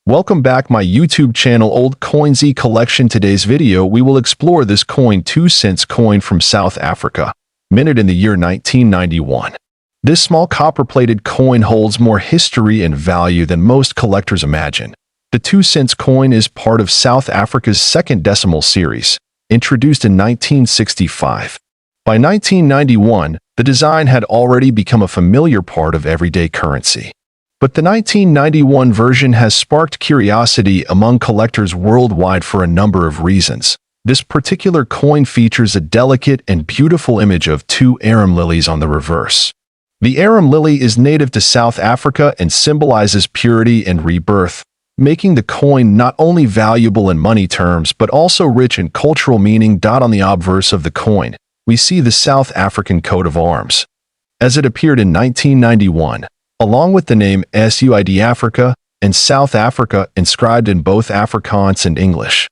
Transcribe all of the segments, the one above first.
Welcome back my YouTube channel Old COIN ZEE Collection. Today's video we will explore this coin 2-cent coin from South Africa, minted in the year 1991. This small copper-plated coin holds more history and value than most collectors imagine. The 2-cent coin is part of South Africa's second decimal series, introduced in 1965. By 1991, the design had already become a familiar part of everyday currency. But the 1991 version has sparked curiosity among collectors worldwide for a number of reasons. This particular coin features a delicate and beautiful image of two arum lilies on the reverse. The arum lily is native to South Africa and symbolizes purity and rebirth, making the coin not only valuable in money terms but also rich in cultural meaning. On the obverse of the coin, we see the South African coat of arms, as it appeared in 1991. Along with the name SUID Africa and South Africa inscribed in both Afrikaans and English.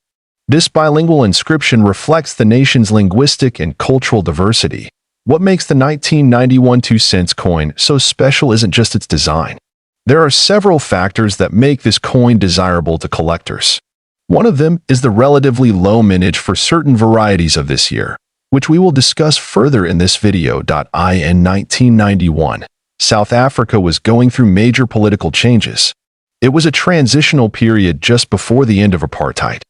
This bilingual inscription reflects the nation's linguistic and cultural diversity. What makes the 1991 2-cent coin so special isn't just its design. There are several factors that make this coin desirable to collectors. One of them is the relatively low mintage for certain varieties of this year, which we will discuss further in this video. In 1991, South Africa was going through major political changes. It was a transitional period just before the end of apartheid.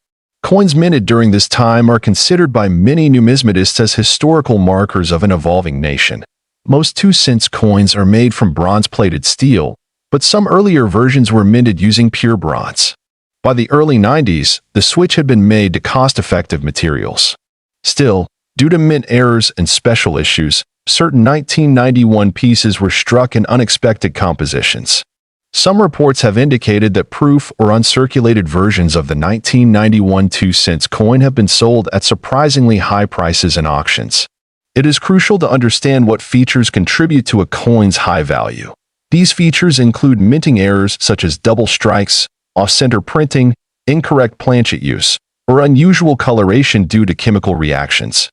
Coins minted during this time are considered by many numismatists as historical markers of an evolving nation. Most 2-cent coins are made from bronze-plated steel, but some earlier versions were minted using pure bronze. By the early 90s, the switch had been made to cost-effective materials. Still, due to mint errors and special issues, certain 1991 pieces were struck in unexpected compositions. Some reports have indicated that proof or uncirculated versions of the 1991 2-cent coin have been sold at surprisingly high prices in auctions. It is crucial to understand what features contribute to a coin's high value. These features include minting errors such as double strikes, off-center printing, incorrect planchet use, or unusual coloration due to chemical reactions.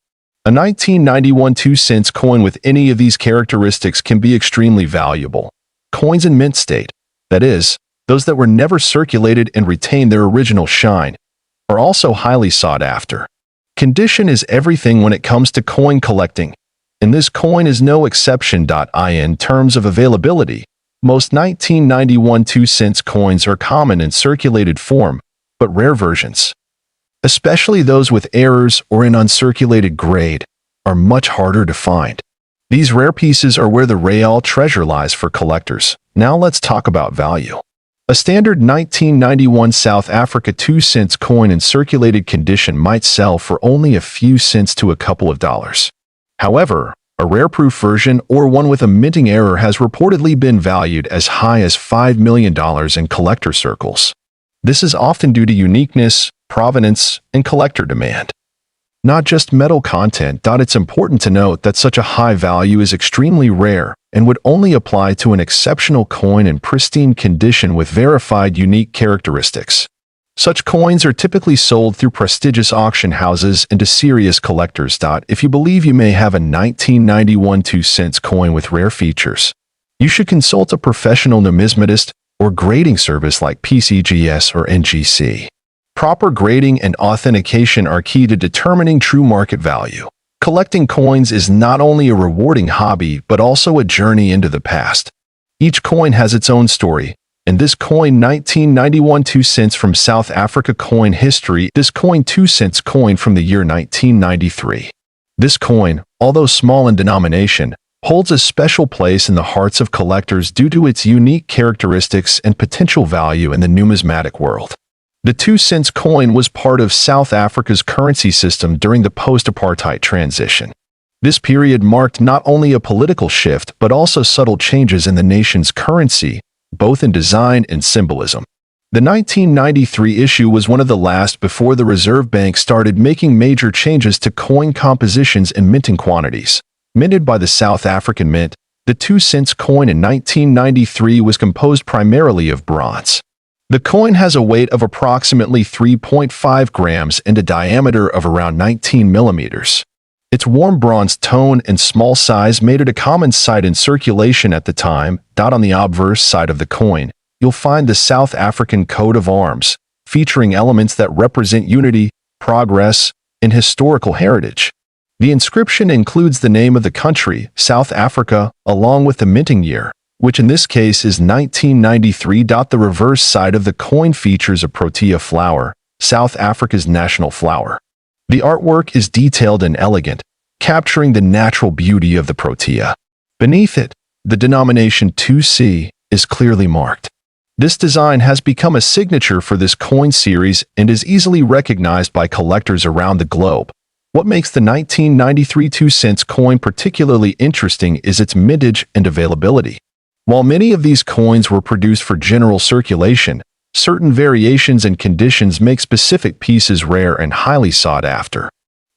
A 1991 2-cent coin with any of these characteristics can be extremely valuable. Coins in mint state, that is, those that were never circulated and retain their original shine, are also highly sought after. Condition is everything when it comes to coin collecting, and this coin is no exception. In terms of availability, most 1991 2-cent coins are common in circulated form, but rare versions, especially those with errors or in uncirculated grade, are much harder to find. These rare pieces are where the real treasure lies for collectors. Now let's talk about value. A standard 1991 South Africa 2-cent coin in circulated condition might sell for only a few cents to a couple of dollars. However, a rare proof version or one with a minting error has reportedly been valued as high as $5 million in collector circles. This is often due to uniqueness, provenance, and collector demand, not just metal content. It's important to note that such a high value is extremely rare and would only apply to an exceptional coin in pristine condition with verified unique characteristics. Such coins are typically sold through prestigious auction houses and to serious collectors. If you believe you may have a 1991 2-cent coin with rare features, you should consult a professional numismatist or grading service like PCGS or NGC. Proper grading and authentication are key to determining true market value. Collecting coins is not only a rewarding hobby but also a journey into the past. Each coin has its own story, and this coin 1991 2-cent from South Africa coin history. This coin 2-cent coin from the year 1993. This coin, although small in denomination, holds a special place in the hearts of collectors due to its unique characteristics and potential value in the numismatic world. The 2-cent coin was part of South Africa's currency system during the post-apartheid transition. This period marked not only a political shift but also subtle changes in the nation's currency, both in design and symbolism. The 1993 issue was one of the last before the Reserve Bank started making major changes to coin compositions and minting quantities. Minted by the South African Mint, the 2-cent coin in 1993 was composed primarily of bronze. The coin has a weight of approximately 3.5 grams and a diameter of around 19 millimeters. Its warm bronze tone and small size made it a common sight in circulation at the time. On the obverse side of the coin, you'll find the South African coat of arms, featuring elements that represent unity, progress, and historical heritage. The inscription includes the name of the country, South Africa, along with the minting year, which in this case is 1993. The reverse side of the coin features a protea flower, South Africa's national flower. The artwork is detailed and elegant, capturing the natural beauty of the protea. Beneath it, the denomination 2C is clearly marked. This design has become a signature for this coin series and is easily recognized by collectors around the globe. What makes the 1993 2-cent coin particularly interesting is its mintage and availability. While many of these coins were produced for general circulation, certain variations and conditions make specific pieces rare and highly sought after.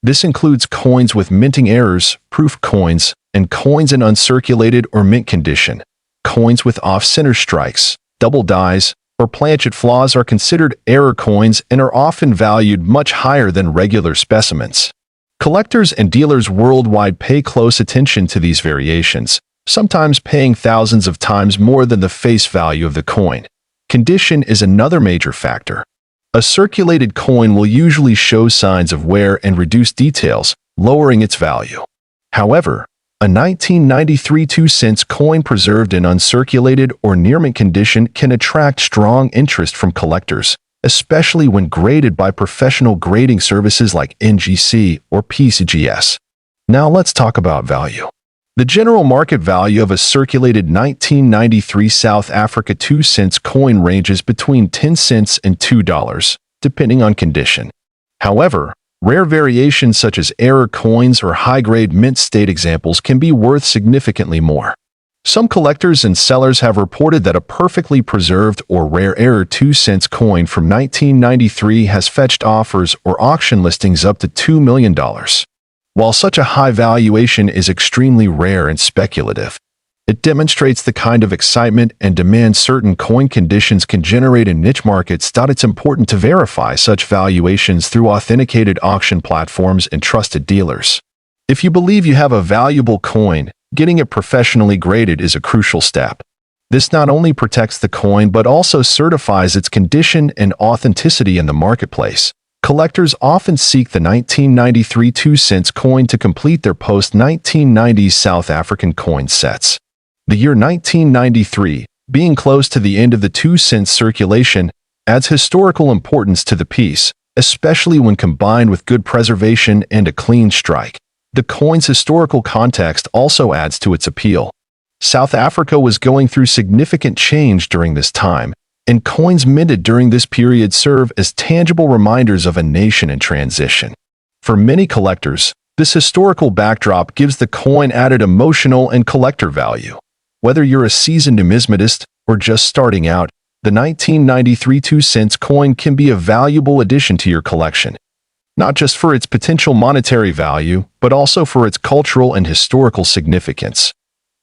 This includes coins with minting errors, proof coins, and coins in uncirculated or mint condition. Coins with off-center strikes, double dies, or planchet flaws are considered error coins and are often valued much higher than regular specimens. Collectors and dealers worldwide pay close attention to these variations, sometimes paying thousands of times more than the face value of the coin. Condition is another major factor. A circulated coin will usually show signs of wear and reduced details, lowering its value. However, a 1993 2-cent coin preserved in uncirculated or near-mint condition can attract strong interest from collectors, especially when graded by professional grading services like NGC or PCGS. Now let's talk about value. The general market value of a circulated 1993 South Africa 2-cent coin ranges between 10 cents and $2, depending on condition. However, rare variations such as error coins or high-grade mint state examples can be worth significantly more. Some collectors and sellers have reported that a perfectly preserved or rare error 2-cent coin from 1993 has fetched offers or auction listings up to $2 million. While such a high valuation is extremely rare and speculative, it demonstrates the kind of excitement and demand certain coin conditions can generate in niche markets. It's important to verify such valuations through authenticated auction platforms and trusted dealers. If you believe you have a valuable coin, getting it professionally graded is a crucial step. This not only protects the coin but also certifies its condition and authenticity in the marketplace. Collectors often seek the 1993 2-cent coin to complete their post-1990s South African coin sets. The year 1993, being close to the end of the 2-cent circulation, adds historical importance to the piece, especially when combined with good preservation and a clean strike. The coin's historical context also adds to its appeal. South Africa was going through significant change during this time, and coins minted during this period serve as tangible reminders of a nation in transition. For many collectors, this historical backdrop gives the coin added emotional and collector value. Whether you're a seasoned numismatist or just starting out, the 1993 2-cent coin can be a valuable addition to your collection, not just for its potential monetary value, but also for its cultural and historical significance.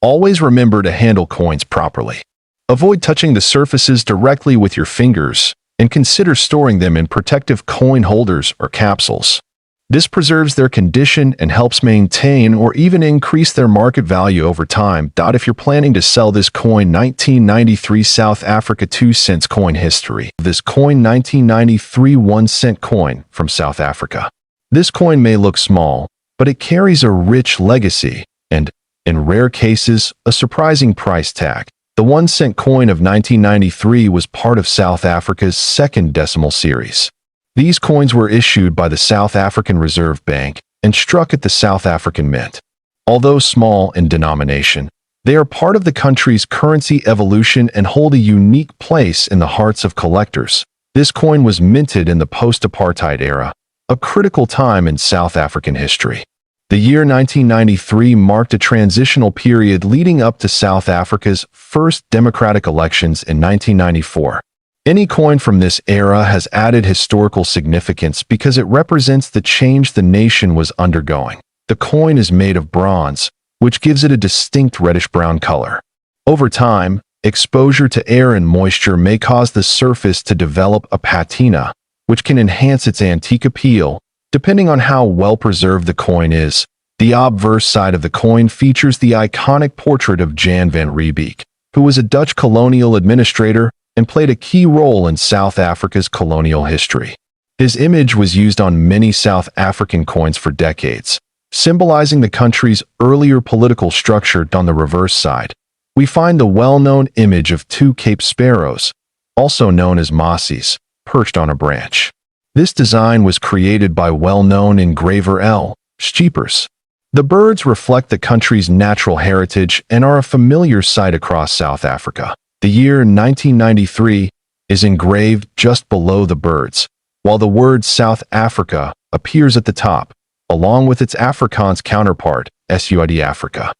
Always remember to handle coins properly. Avoid touching the surfaces directly with your fingers, and consider storing them in protective coin holders or capsules. This preserves their condition and helps maintain or even increase their market value over time. If you're planning to sell this coin 1993 South Africa 2-cent coin history, this coin 1993 1-cent coin from South Africa. This coin may look small, but it carries a rich legacy and, in rare cases, a surprising price tag. The 1-cent coin of 1993 was part of South Africa's second decimal series. These coins were issued by the South African Reserve Bank and struck at the South African Mint. Although small in denomination, they are part of the country's currency evolution and hold a unique place in the hearts of collectors. This coin was minted in the post-apartheid era, a critical time in South African history. The year 1993 marked a transitional period leading up to South Africa's first democratic elections in 1994. Any coin from this era has added historical significance because it represents the change the nation was undergoing. The coin is made of bronze, which gives it a distinct reddish-brown color. Over time, exposure to air and moisture may cause the surface to develop a patina, which can enhance its antique appeal. Depending on how well preserved the coin is, the obverse side of the coin features the iconic portrait of Jan van Riebeeck, who was a Dutch colonial administrator, and played a key role in South Africa's colonial history. His image was used on many South African coins for decades, symbolizing the country's earlier political structure. On the reverse side, we find the well-known image of two Cape sparrows, also known as massies, perched on a branch. This design was created by well-known engraver L. Schiepers. The birds reflect the country's natural heritage and are a familiar sight across South Africa. The year 1993 is engraved just below the birds, while the word South Africa appears at the top, along with its Afrikaans counterpart, SUID Africa.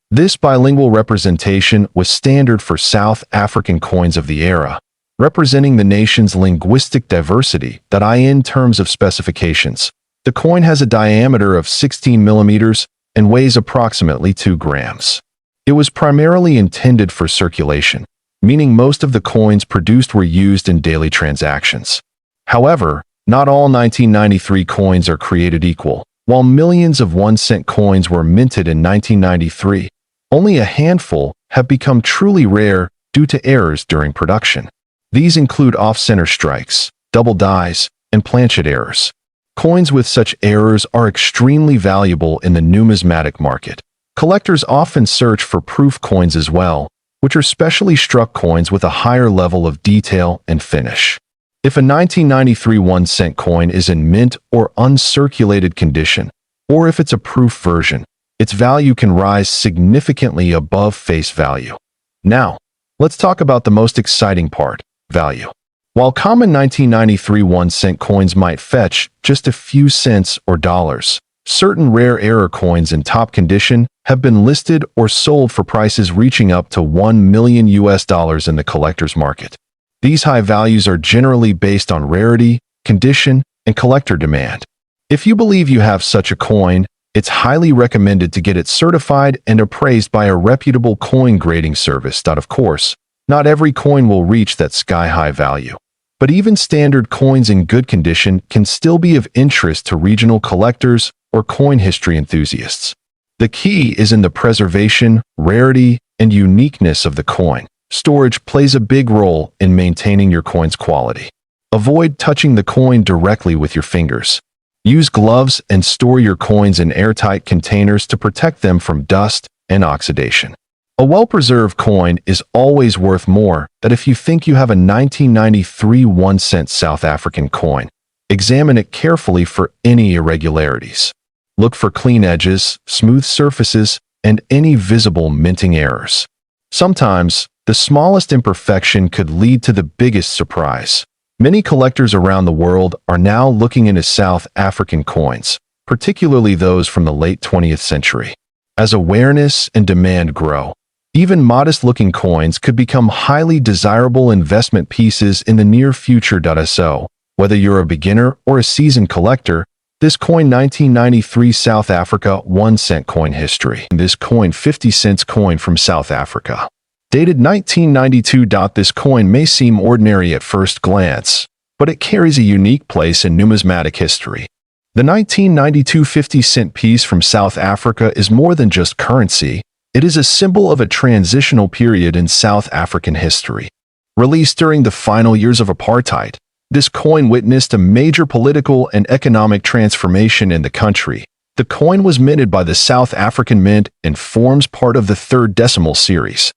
This bilingual representation was standard for South African coins of the era, representing the nation's linguistic diversity. In terms of specifications, the coin has a diameter of 16 millimeters and weighs approximately 2 grams. It was primarily intended for circulation, meaning most of the coins produced were used in daily transactions. However, not all 1993 coins are created equal. While millions of 1-cent coins were minted in 1993, only a handful have become truly rare due to errors during production. These include off-center strikes, double dies, and planchet errors. Coins with such errors are extremely valuable in the numismatic market. Collectors often search for proof coins as well, which are specially struck coins with a higher level of detail and finish. If a 1993 1-cent coin is in mint or uncirculated condition, or if it's a proof version, its value can rise significantly above face value. Now, let's talk about the most exciting part, value. While common 1993 1-cent coins might fetch just a few cents or dollars, certain rare error coins in top condition have been listed or sold for prices reaching up to $1 million in the collector's market. These high values are generally based on rarity, condition, and collector demand. If you believe you have such a coin, it's highly recommended to get it certified and appraised by a reputable coin grading service. Of course, not every coin will reach that sky-high value, but even standard coins in good condition can still be of interest to regional collectors or coin history enthusiasts. The key is in the preservation, rarity, and uniqueness of the coin. Storage plays a big role in maintaining your coin's quality. Avoid touching the coin directly with your fingers. Use gloves and store your coins in airtight containers to protect them from dust and oxidation. A well-preserved coin is always worth more than if you think you have a 1993 1-cent South African coin. Examine it carefully for any irregularities. Look for clean edges, smooth surfaces, and any visible minting errors. Sometimes, the smallest imperfection could lead to the biggest surprise. Many collectors around the world are now looking into South African coins, particularly those from the late 20th century. As awareness and demand grow, even modest-looking coins could become highly desirable investment pieces in the near future. So, whether you're a beginner or a seasoned collector, this coin 1993 South Africa 1-cent coin history. This coin 50 cents coin from South Africa. Dated 1992. This coin may seem ordinary at first glance, but it carries a unique place in numismatic history. The 1992 50-cent piece from South Africa is more than just currency. It is a symbol of a transitional period in South African history. Released during the final years of apartheid, this coin witnessed a major political and economic transformation in the country. The coin was minted by the South African Mint and forms part of the third decimal series,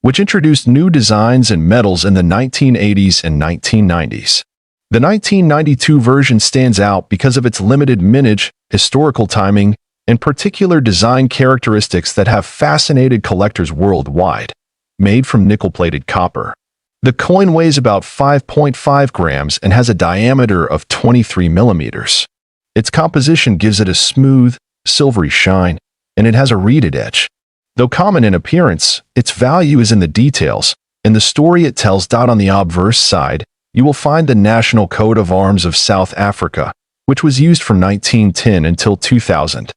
which introduced new designs and metals in the 1980s and 1990s. The 1992 version stands out because of its limited mintage, historical timing, and particular design characteristics that have fascinated collectors worldwide. Made from nickel-plated copper, the coin weighs about 5.5 grams and has a diameter of 23 millimeters. Its composition gives it a smooth, silvery shine, and it has a reeded edge. Though common in appearance, its value is in the details and the story it tells. On the obverse side, you will find the national coat of arms of South Africa, which was used from 1910 until 2000.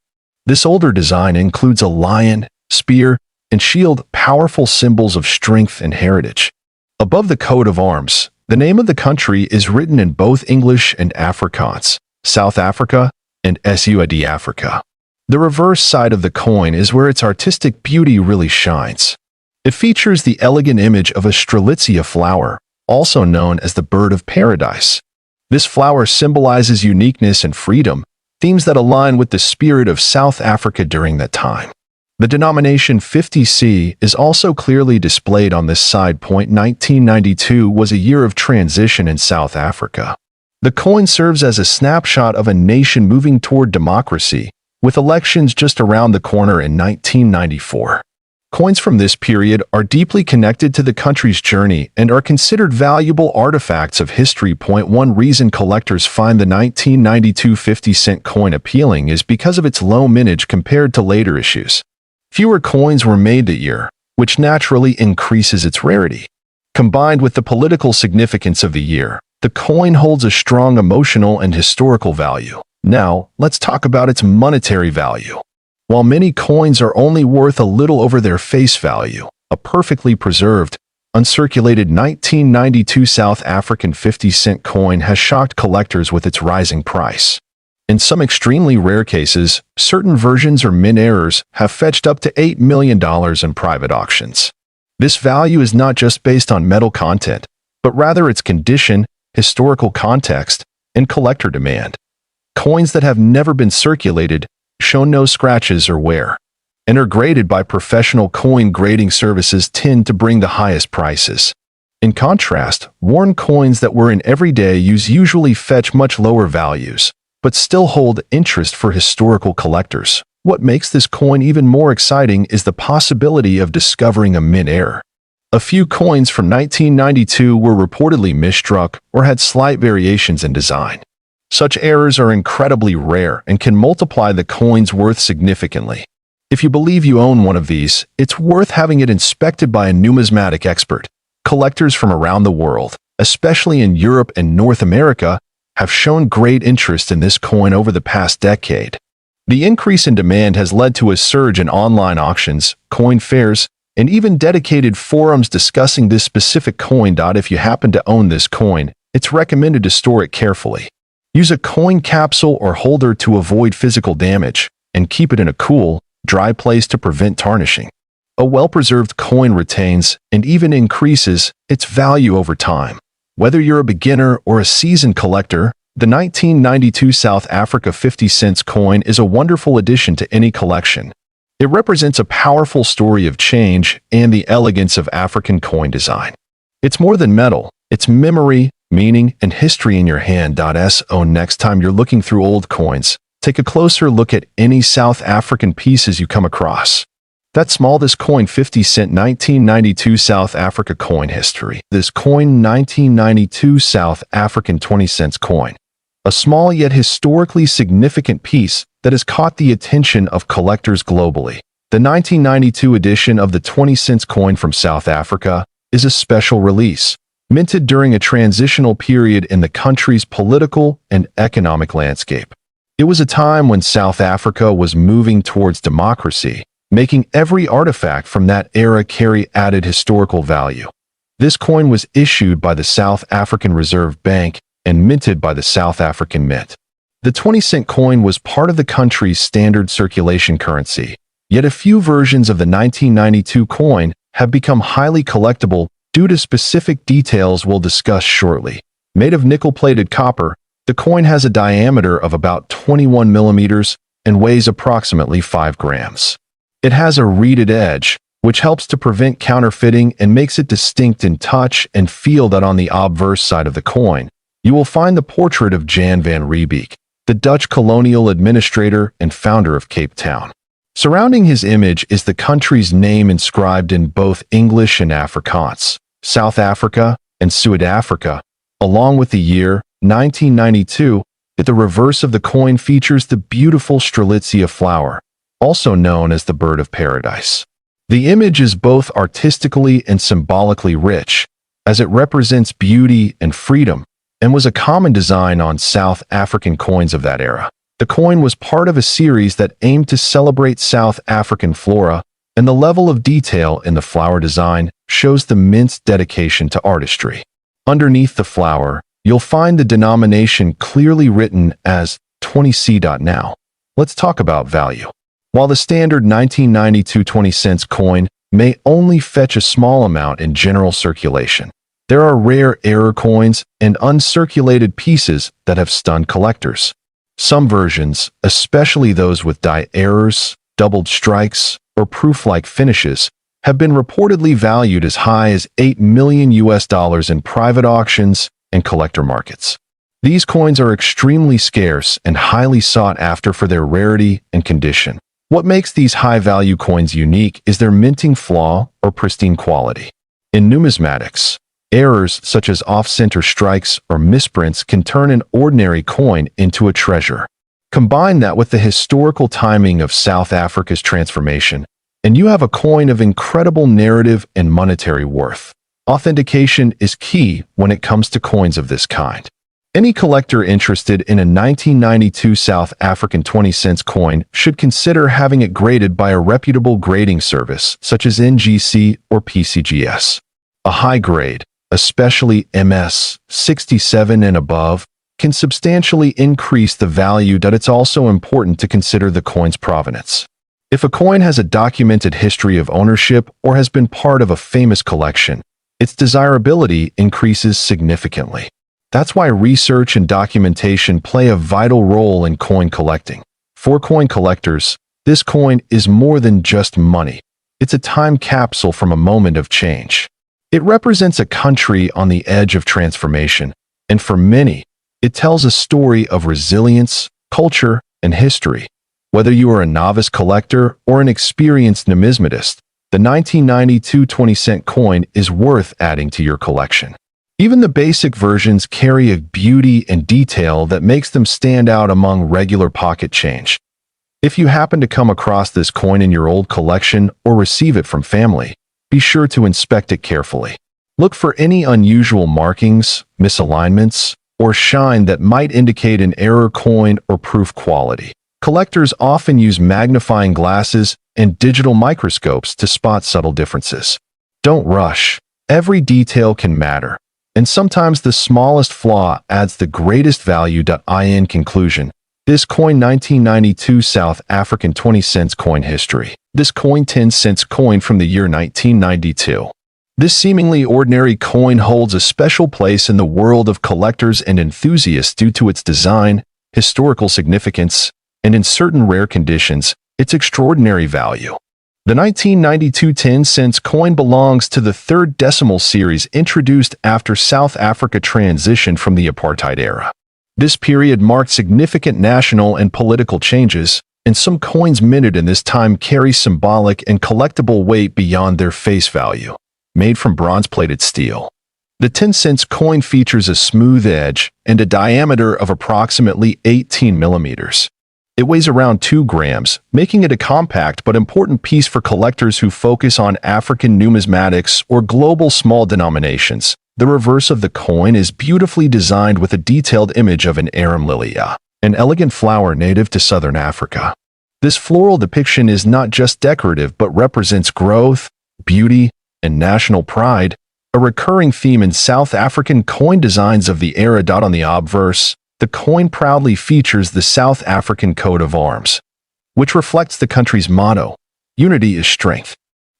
This older design includes a lion, spear, and shield, powerful symbols of strength and heritage. Above the coat of arms, the name of the country is written in both English and Afrikaans, South Africa and SUID Africa. The reverse side of the coin is where its artistic beauty really shines. It features the elegant image of a strelitzia flower, also known as the bird of paradise. This flower symbolizes uniqueness and freedom, themes that align with the spirit of South Africa during that time. The denomination 50C is also clearly displayed on this side. 1992 was a year of transition in South Africa. The coin serves as a snapshot of a nation moving toward democracy, with elections just around the corner in 1994. Coins from this period are deeply connected to the country's journey and are considered valuable artifacts of history. One reason collectors find the 1992 50-cent coin appealing is because of its low mintage compared to later issues. Fewer coins were made that year, which naturally increases its rarity. Combined with the political significance of the year, the coin holds a strong emotional and historical value. Now, let's talk about its monetary value. While many coins are only worth a little over their face value, a perfectly preserved, uncirculated 1992 South African 50-cent coin has shocked collectors with its rising price. In some extremely rare cases, certain versions or mint errors have fetched up to $8 million in private auctions. This value is not just based on metal content, but rather its condition, historical context, and collector demand. Coins that have never been circulated, show no scratches or wear, and are graded by professional coin grading services tend to bring the highest prices. In contrast, worn coins that were in everyday use usually fetch much lower values, but still hold interest for historical collectors. What makes this coin even more exciting is the possibility of discovering a mint error. A few coins from 1992 were reportedly misstruck or had slight variations in design. Such errors are incredibly rare and can multiply the coin's worth significantly. If you believe you own one of these, it's worth having it inspected by a numismatic expert. Collectors from around the world, especially in Europe and North America, have shown great interest in this coin over the past decade. The increase in demand has led to a surge in online auctions, coin fairs, and even dedicated forums discussing this specific coin. If you happen to own this coin, it's recommended to store it carefully. Use a coin capsule or holder to avoid physical damage, and keep it in a cool, dry place to prevent tarnishing. A well-preserved coin retains and even increases its value over time. Whether you're a beginner or a seasoned collector, the 1992 South Africa 50-cent coin is a wonderful addition to any collection. It represents a powerful story of change and the elegance of African coin design. It's more than metal, it's memory, meaning, and history in your hand. So next time you're looking through old coins, take a closer look at any South African pieces you come across. That's this coin 50-cent 1992 South Africa coin history. This coin 1992 South African 20-cent coin. A small yet historically significant piece that has caught the attention of collectors globally. The 1992 edition of the 20-cent coin from South Africa is a special release, minted during a transitional period in the country's political and economic landscape. It was a time when South Africa was moving towards democracy, making every artifact from that era carry added historical value. This coin was issued by the South African Reserve Bank and minted by the South African Mint. The 20-cent coin was part of the country's standard circulation currency, yet a few versions of the 1992 coin have become highly collectible due to specific details we'll discuss shortly. Made of nickel-plated copper, the coin has a diameter of about 21 millimeters and weighs approximately 5 grams. It has a reeded edge, which helps to prevent counterfeiting and makes it distinct in touch and feel. That on the obverse side of the coin, you will find the portrait of Jan van Riebeeck, the Dutch colonial administrator and founder of Cape Town. Surrounding his image is the country's name inscribed in both English and Afrikaans, South Africa and Suid-Afrika, along with the year 1992. At the reverse of the coin features the beautiful strelitzia flower, also known as the bird of paradise. The image is both artistically and symbolically rich, as it represents beauty and freedom, and was a common design on South African coins of that era. The coin was part of a series that aimed to celebrate South African flora, and the level of detail in the flower design shows the mint's dedication to artistry. Underneath the flower, you'll find the denomination clearly written as 20C. Now, let's talk about value. While the standard 1992 20-cent coin may only fetch a small amount in general circulation, There are rare error coins and uncirculated pieces that have stunned collectors. Some versions, especially those with die errors, doubled strikes, or proof-like finishes, have been reportedly valued as high as $8 million in private auctions and collector markets. These coins are extremely scarce and highly sought after for their rarity and condition. What makes these high-value coins unique is their minting flaw or pristine quality. In numismatics, errors such as off-center strikes or misprints can turn an ordinary coin into a treasure. Combine that with the historical timing of South Africa's transformation, and you have a coin of incredible narrative and monetary worth. Authentication is key when it comes to coins of this kind. Any collector interested in a 1992 South African 20-cent coin should consider having it graded by a reputable grading service such as NGC or PCGS. A high grade, especially MS 67 and above, can substantially increase the value. It's also important to consider the coin's provenance. If a coin has a documented history of ownership or has been part of a famous collection, its desirability increases significantly. That's why research and documentation play a vital role in coin collecting. For coin collectors, this coin is more than just money. It's a time capsule from a moment of change. It represents a country on the edge of transformation, and for many, it tells a story of resilience, culture, and history. Whether you are a novice collector or an experienced numismatist, the 1992 20-cent coin is worth adding to your collection. Even the basic versions carry a beauty and detail that makes them stand out among regular pocket change. If you happen to come across this coin in your old collection or receive it from family, be sure to inspect it carefully. Look for any unusual markings, misalignments, or shine that might indicate an error coin or proof quality. Collectors often use magnifying glasses and digital microscopes to spot subtle differences. Don't rush. Every detail can matter, and sometimes the smallest flaw adds the greatest value. In conclusion, this coin 1992 South African 20-cent coin history. This coin 10-cent coin from the year 1992. This seemingly ordinary coin holds a special place in the world of collectors and enthusiasts due to its design, historical significance, and in certain rare conditions, its extraordinary value. The 1992 10-cent coin belongs to the third decimal series introduced after South Africa transitioned from the apartheid era. This period marked significant national and political changes, and some coins minted in this time carry symbolic and collectible weight beyond their face value. Made from bronze-plated steel, the 10-cent coin features a smooth edge and a diameter of approximately 18 millimeters. It weighs around 2 grams, making it a compact but important piece for collectors who focus on African numismatics or global small denominations. The reverse of the coin is beautifully designed with a detailed image of an arum lilia, an elegant flower native to southern Africa. This floral depiction is not just decorative but represents growth, beauty, and national pride, a recurring theme in South African coin designs of the era. On the obverse, the coin proudly features the South African coat of arms, which reflects the country's motto, "Unity is strength."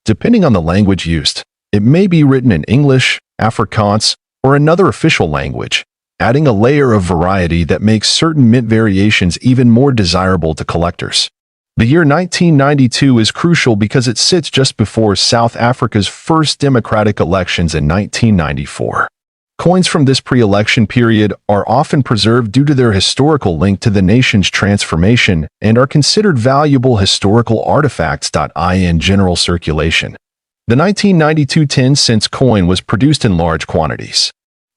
Depending on the language used, it may be written in English, Afrikaans, or another official language, adding a layer of variety that makes certain mint variations even more desirable to collectors. The year 1992 is crucial because it sits just before South Africa's first democratic elections in 1994. Coins from this pre-election period are often preserved due to their historical link to the nation's transformation and are considered valuable historical artifacts. In general circulation, the 1992 10-cent coin was produced in large quantities.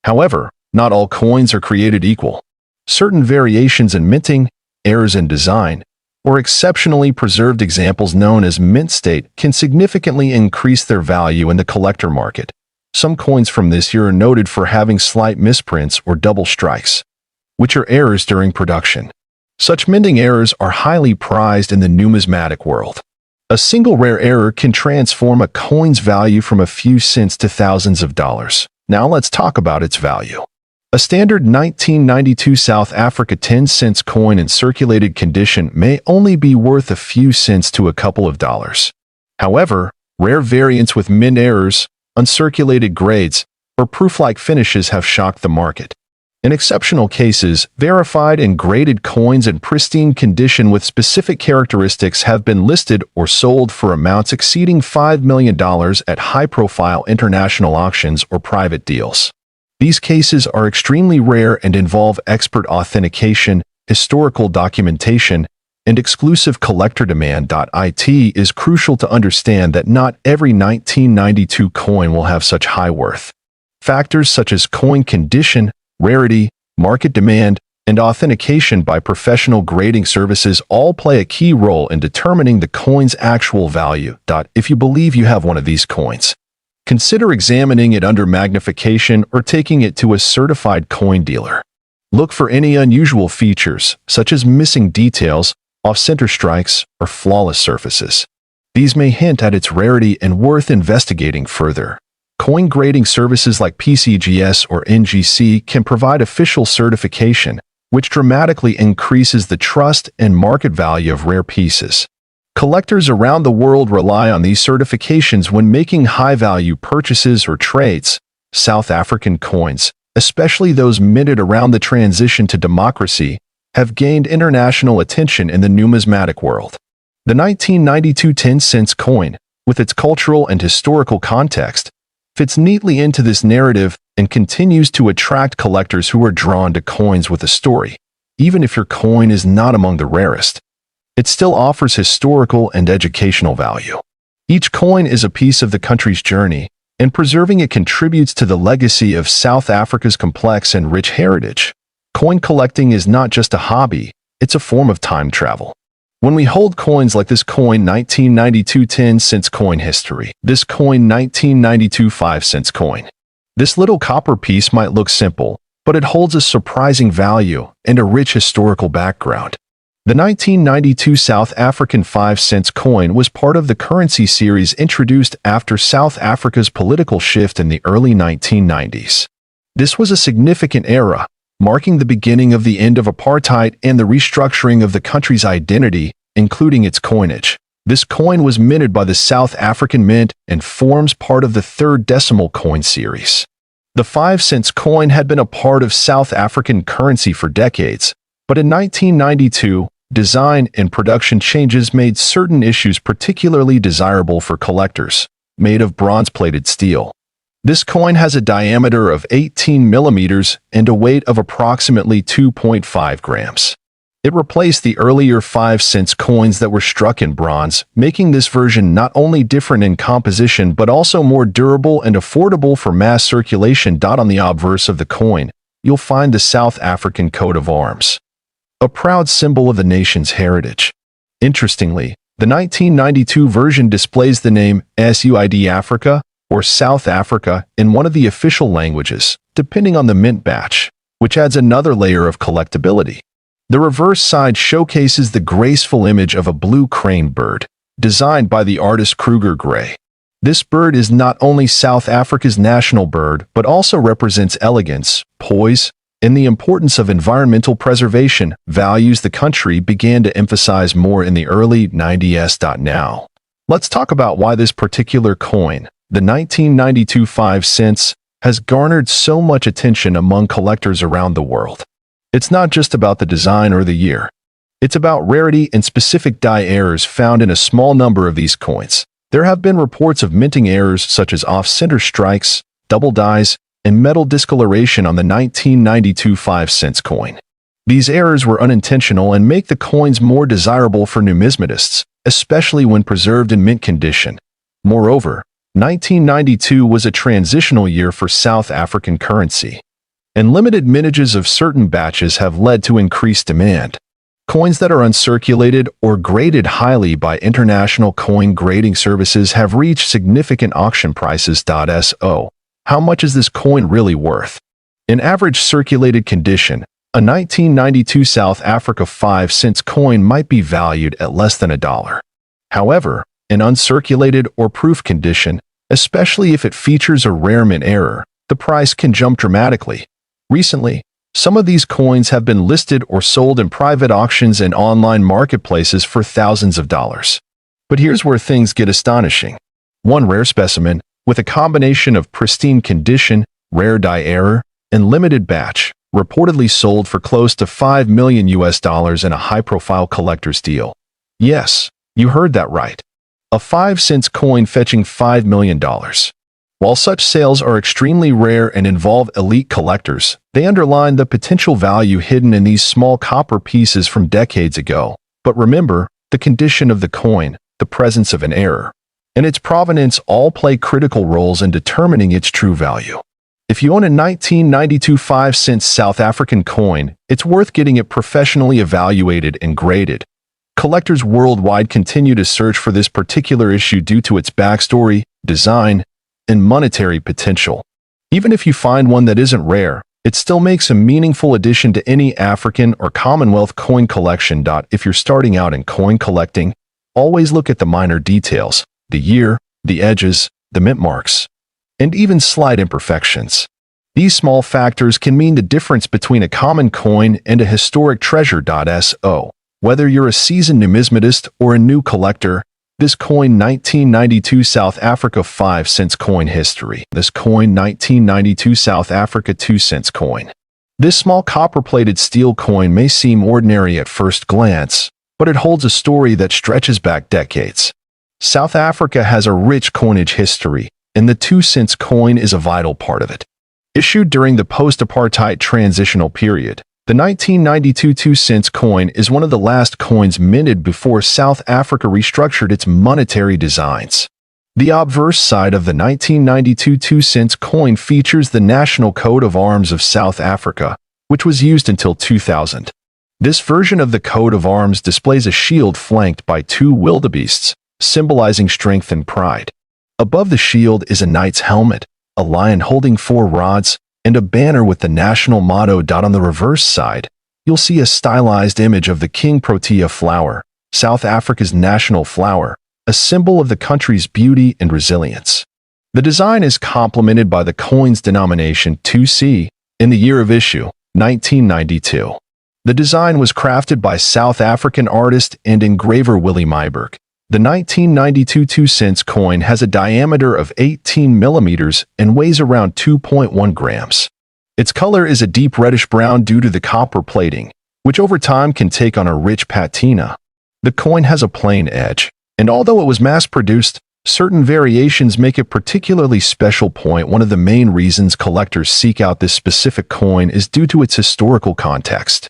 However, not all coins are created equal. Certain variations in minting, errors in design, or exceptionally preserved examples known as mint state can significantly increase their value in the collector market. Some coins from this year are noted for having slight misprints or double strikes, which are errors during production. Such minting errors are highly prized in the numismatic world. A single rare error can transform a coin's value from a few cents to thousands of dollars. Now let's talk about its value. A standard 1992 South Africa 10-cent coin in circulated condition may only be worth a few cents to a couple of dollars. However, rare variants with mint errors, uncirculated grades, or proof-like finishes have shocked the market. In exceptional cases, verified and graded coins in pristine condition with specific characteristics have been listed or sold for amounts exceeding $5 million at high-profile international auctions or private deals. These cases are extremely rare and involve expert authentication, historical documentation, and exclusive collector demand. It is crucial to understand that not every 1992 coin will have such high worth. Factors such as coin condition, rarity, market demand, and authentication by professional grading services all play a key role in determining the coin's actual value. If you believe you have one of these coins, consider examining it under magnification or taking it to a certified coin dealer. Look for any unusual features, such as missing details, off-center strikes, or flawless surfaces. These may hint at its rarity and worth investigating further. Coin grading services like PCGS or NGC can provide official certification, which dramatically increases the trust and market value of rare pieces. Collectors around the world rely on these certifications when making high-value purchases or trades. South African coins, especially those minted around the transition to democracy, have gained international attention in the numismatic world. The 1992 10-cent coin, with its cultural and historical context, fits neatly into this narrative and continues to attract collectors who are drawn to coins with a story. Even if your coin is not among the rarest, it still offers historical and educational value. Each coin is a piece of the country's journey, and preserving it contributes to the legacy of South Africa's complex and rich heritage. Coin collecting is not just a hobby, it's a form of time travel. When we hold coins like this coin 1992 10-cent coin history, this coin 1992 5-cent coin. This little copper piece might look simple, but it holds a surprising value and a rich historical background. The 1992 South African 5-cent coin was part of the currency series introduced after South Africa's political shift in the early 1990s. This was a significant era, marking the beginning of the end of apartheid and the restructuring of the country's identity, including its coinage. This coin was minted by the South African Mint and forms part of the third decimal coin series. The 5-cent coin had been a part of South African currency for decades, but in 1992, design and production changes made certain issues particularly desirable for collectors. Made of bronze-plated steel, this coin has a diameter of 18 millimeters and a weight of approximately 2.5 grams. It replaced the earlier 5-cent coins that were struck in bronze, making this version not only different in composition but also more durable and affordable for mass circulation. On the obverse of the coin, you'll find the South African coat of arms, a proud symbol of the nation's heritage. Interestingly, the 1992 version displays the name SUID Africa or South Africa in one of the official languages, depending on the mint batch, which adds another layer of collectability. The reverse side showcases the graceful image of a blue crane bird, designed by the artist Kruger Gray. This bird is not only South Africa's national bird but also represents elegance, poise, and the importance of environmental preservation, values the country began to emphasize more in the early 90s. Now, let's talk about why this particular coin, the 1992 5 cents, has garnered so much attention among collectors around the world. It's not just about the design or the year. It's about rarity and specific die errors found in a small number of these coins. There have been reports of minting errors such as off-center strikes, double dies, and metal discoloration on the 1992 5 cents coin. These errors were unintentional and make the coins more desirable for numismatists, especially when preserved in mint condition. Moreover, 1992 was a transitional year for South African currency, and limited mintages of certain batches have led to increased demand. Coins that are uncirculated or graded highly by international coin grading services have reached significant auction prices. So, how much is this coin really worth? In average circulated condition, a 1992 South Africa 5 cents coin might be valued at less than $1. However, in uncirculated or proof condition, especially if it features a rare mint error, the price can jump dramatically. Recently, some of these coins have been listed or sold in private auctions and online marketplaces for thousands of dollars. But here's where things get astonishing. One rare specimen, with a combination of pristine condition, rare die error, and limited batch, reportedly sold for close to $5 million in a high-profile collector's deal. Yes, you heard that right. A 5-cent coin fetching $5 million. While such sales are extremely rare and involve elite collectors, they underline the potential value hidden in these small copper pieces from decades ago. But remember, the condition of the coin, the presence of an error, and its provenance all play critical roles in determining its true value. If you own a 1992 5-cent South African coin, it's worth getting it professionally evaluated and graded. Collectors worldwide continue to search for this particular issue due to its backstory, design, and monetary potential. Even if you find one that isn't rare, it still makes a meaningful addition to any African or Commonwealth coin collection. If you're starting out in coin collecting, always look at the minor details, the year, the edges, the mint marks, and even slight imperfections. These small factors can mean the difference between a common coin and a historic treasure. So, whether you're a seasoned numismatist or a new collector, this coin 1992 South Africa 5-cent coin history. This coin 1992 South Africa 2-cent coin. This small copper-plated steel coin may seem ordinary at first glance, but it holds a story that stretches back decades. South Africa has a rich coinage history, and the 2-cent coin is a vital part of it. Issued during the post-apartheid transitional period, the 1992 2-cent coin is one of the last coins minted before South Africa restructured its monetary designs. The obverse side of the 1992 2-cent coin features the national coat of arms of South Africa, which was used until 2000. This version of the coat of arms displays a shield flanked by 2 wildebeests, symbolizing strength and pride. Above the shield is a knight's helmet, a lion holding 4 rods, and a banner with the national motto. On the reverse side, you'll see a stylized image of the King Protea flower, South Africa's national flower, a symbol of the country's beauty and resilience. The design is complemented by the coin's denomination 2C in the year of issue, 1992. The design was crafted by South African artist and engraver Willie Myburgh. The 1992 2-cent coin has a diameter of 18 millimeters and weighs around 2.1 grams. Its color is a deep reddish-brown due to the copper plating, which over time can take on a rich patina. The coin has a plain edge, and although it was mass-produced, certain variations make it particularly special. One of the main reasons collectors seek out this specific coin is due to its historical context.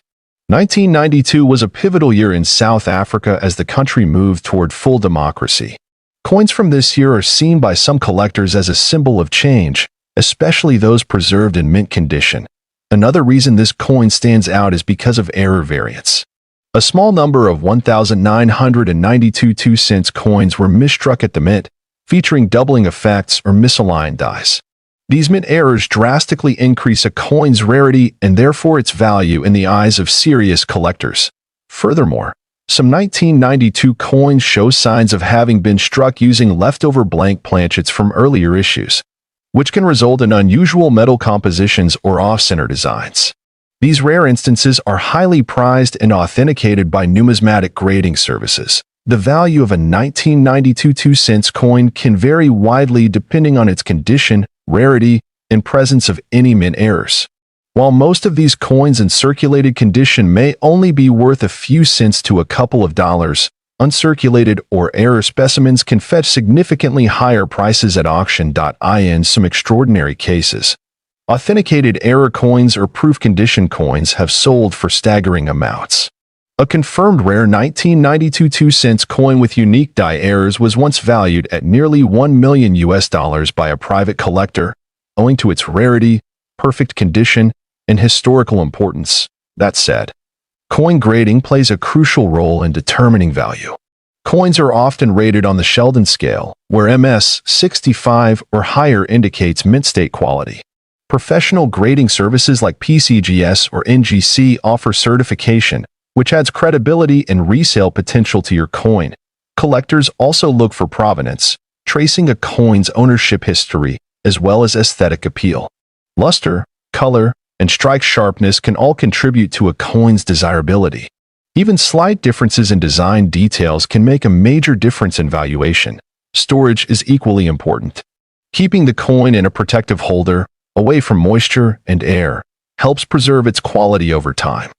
1992 was a pivotal year in South Africa as the country moved toward full democracy. Coins from this year are seen by some collectors as a symbol of change, especially those preserved in mint condition. Another reason this coin stands out is because of error variance. A small number of 1,992 2-cent coins were misstruck at the mint, featuring doubling effects or misaligned dies. These mint errors drastically increase a coin's rarity and therefore its value in the eyes of serious collectors. Furthermore, some 1992 coins show signs of having been struck using leftover blank planchets from earlier issues, which can result in unusual metal compositions or off-center designs. These rare instances are highly prized and authenticated by numismatic grading services. The value of a 1992 2-cent coin can vary widely depending on its condition, rarity, and presence of any mint errors. While most of these coins in circulated condition may only be worth a few cents to a couple of dollars, uncirculated or error specimens can fetch significantly higher prices at auction. In some extraordinary cases, authenticated error coins or proof condition coins have sold for staggering amounts. A confirmed rare 1992 2-cent coin with unique die errors was once valued at nearly $1 million by a private collector, owing to its rarity, perfect condition, and historical importance. That said, coin grading plays a crucial role in determining value. Coins are often rated on the Sheldon scale, where MS 65 or higher indicates mint state quality. Professional grading services like PCGS or NGC offer certification, which adds credibility and resale potential to your coin. Collectors also look for provenance, tracing a coin's ownership history, as well as aesthetic appeal. Luster, color, and strike sharpness can all contribute to a coin's desirability. Even slight differences in design details can make a major difference in valuation. Storage is equally important. Keeping the coin in a protective holder, away from moisture and air, helps preserve its quality over time.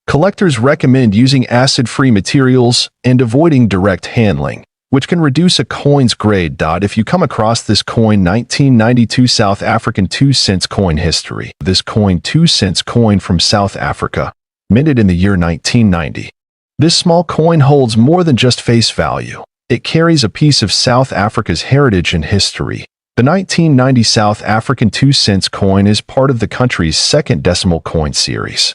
Collectors recommend using acid-free materials and avoiding direct handling, which can reduce a coin's grade. If you come across this coin, 1992 South African 2 cents coin history. This coin, 2 cents coin from South Africa, minted in the year 1990. This small coin holds more than just face value. It carries a piece of South Africa's heritage and history. The 1990 South African 2 cents coin is part of the country's second decimal coin series,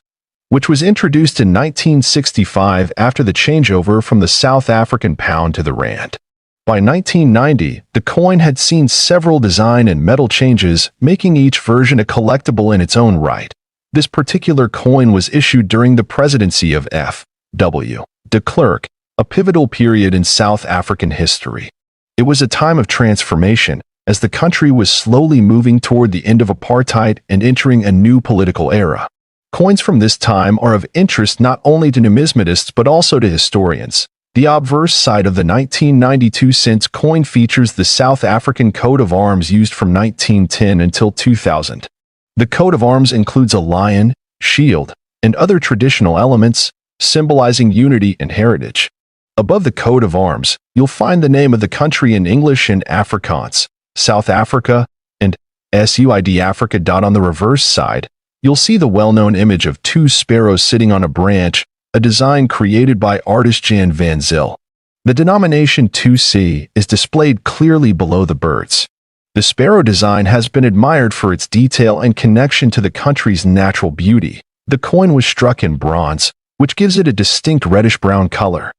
which was introduced in 1965 after the changeover from the South African pound to the rand. By 1990, the coin had seen several design and metal changes, making each version a collectible in its own right. This particular coin was issued during the presidency of F.W. de Klerk, a pivotal period in South African history. It was a time of transformation, as the country was slowly moving toward the end of apartheid and entering a new political era. Coins from this time are of interest not only to numismatists but also to historians. The obverse side of the 1992 cents coin features the South African coat of arms used from 1910 until 2000. The coat of arms includes a lion, shield, and other traditional elements, symbolizing unity and heritage. Above the coat of arms, you'll find the name of the country in English and Afrikaans, South Africa, and SUID Africa. On the reverse side, you'll see the well-known image of two sparrows sitting on a branch, a design created by artist Jan van Zyl. The denomination 2C is displayed clearly below the birds. The sparrow design has been admired for its detail and connection to the country's natural beauty. The coin was struck in bronze, which gives it a distinct reddish-brown color.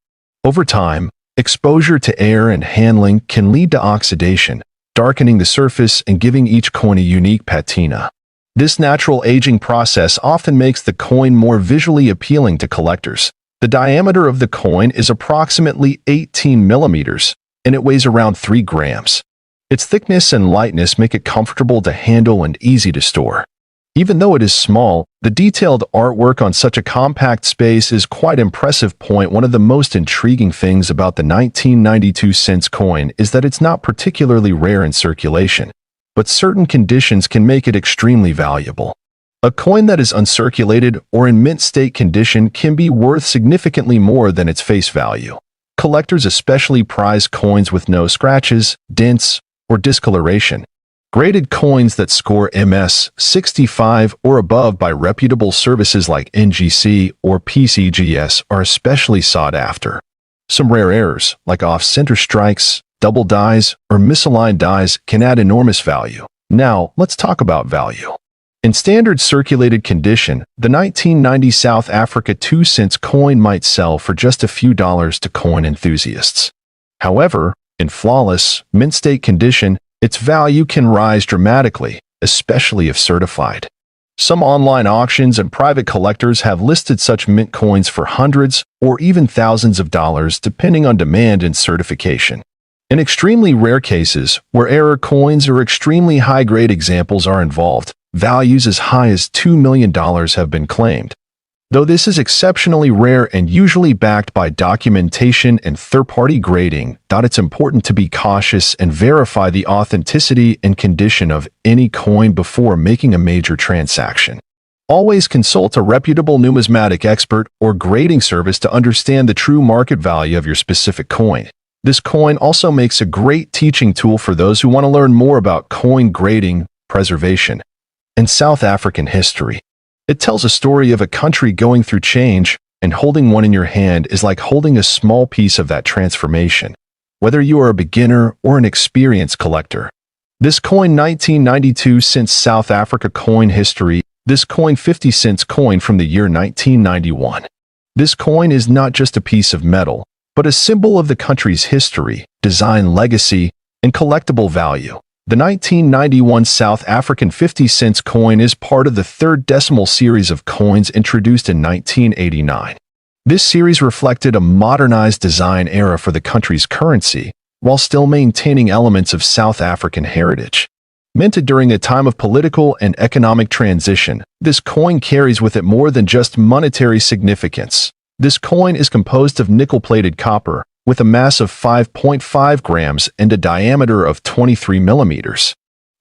Over time, exposure to air and handling can lead to oxidation, darkening the surface and giving each coin a unique patina. This natural aging process often makes the coin more visually appealing to collectors. The diameter of the coin is approximately 18 millimeters, and it weighs around 3 grams. Its thickness and lightness make it comfortable to handle and easy to store. Even though it is small, the detailed artwork on such a compact space is quite impressive. One of the most intriguing things about the 1992 cents coin is that it's not particularly rare in circulation, but certain conditions can make it extremely valuable. A coin that is uncirculated or in mint state condition can be worth significantly more than its face value. Collectors especially prize coins with no scratches, dents, or discoloration. Graded coins that score MS 65 or above by reputable services like NGC or PCGS are especially sought after. Some rare errors, like off-center strikes, double dies, or misaligned dies, can add enormous value. Now, let's talk about value. In standard circulated condition, the 1990 South Africa 2 cents coin might sell for just a few dollars to coin enthusiasts. However, in flawless, mint state condition, its value can rise dramatically, especially if certified. Some online auctions and private collectors have listed such mint coins for hundreds or even thousands of dollars depending on demand and certification. In extremely rare cases, where error coins or extremely high-grade examples are involved, values as high as $2 million have been claimed. Though this is exceptionally rare and usually backed by documentation and third-party grading, it's important to be cautious and verify the authenticity and condition of any coin before making a major transaction. Always consult a reputable numismatic expert or grading service to understand the true market value of your specific coin. This coin also makes a great teaching tool for those who want to learn more about coin grading, preservation, and South African history. It tells a story of a country going through change, and holding one in your hand is like holding a small piece of that transformation, whether you are a beginner or an experienced collector. This coin 1992 cents South Africa coin history. This coin 50 cents coin from the year 1991. This coin is not just a piece of metal, but a symbol of the country's history, design legacy, and collectible value. The 1991 South African 50 cents coin is part of the third decimal series of coins introduced in 1989. This series reflected a modernized design era for the country's currency, while still maintaining elements of South African heritage. Minted during a time of political and economic transition, this coin carries with it more than just monetary significance. This coin is composed of nickel-plated copper, with a mass of 5.5 grams and a diameter of 23 millimeters.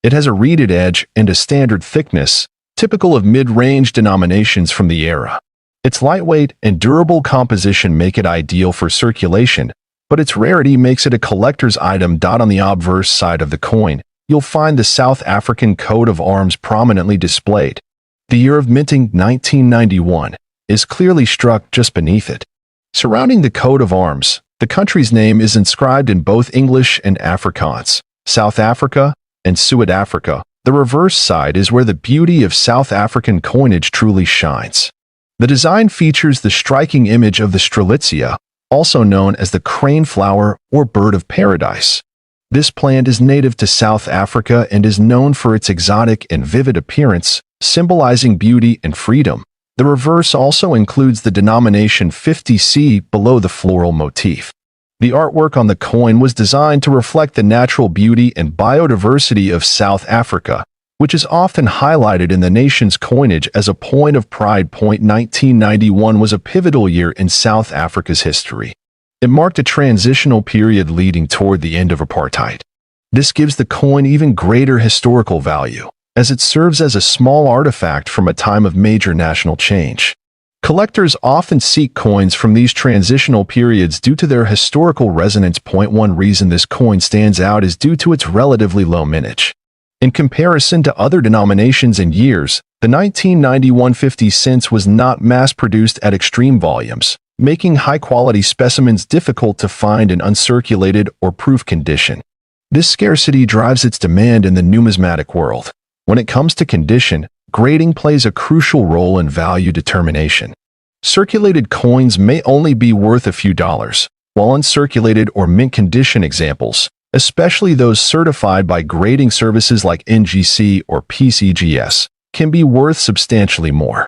It has a reeded edge and a standard thickness, typical of mid-range denominations from the era. Its lightweight and durable composition make it ideal for circulation, but its rarity makes it a collector's item. On the obverse side of the coin, you'll find the South African coat of arms prominently displayed. The year of minting, 1991, is clearly struck just beneath it. Surrounding the coat of arms, the country's name is inscribed in both English and Afrikaans, South Africa and Suid-Afrika. The reverse side is where the beauty of South African coinage truly shines. The design features the striking image of the strelitzia, also known as the crane flower or bird of paradise. This plant is native to South Africa and is known for its exotic and vivid appearance, symbolizing beauty and freedom. The reverse also includes the denomination 50C below the floral motif. The artwork on the coin was designed to reflect the natural beauty and biodiversity of South Africa, which is often highlighted in the nation's coinage as a point of pride. 1991 was a pivotal year in South Africa's history. It marked a transitional period leading toward the end of apartheid. This gives the coin even greater historical value, as it serves as a small artifact from a time of major national change. Collectors often seek coins from these transitional periods due to their historical resonance. One reason this coin stands out is due to its relatively low mintage. In comparison to other denominations and years, the 1991 50 cents was not mass-produced at extreme volumes, making high-quality specimens difficult to find in uncirculated or proof condition. This scarcity drives its demand in the numismatic world. When it comes to condition, grading plays a crucial role in value determination. Circulated coins may only be worth a few dollars, while uncirculated or mint condition examples, especially those certified by grading services like NGC or PCGS, can be worth substantially more.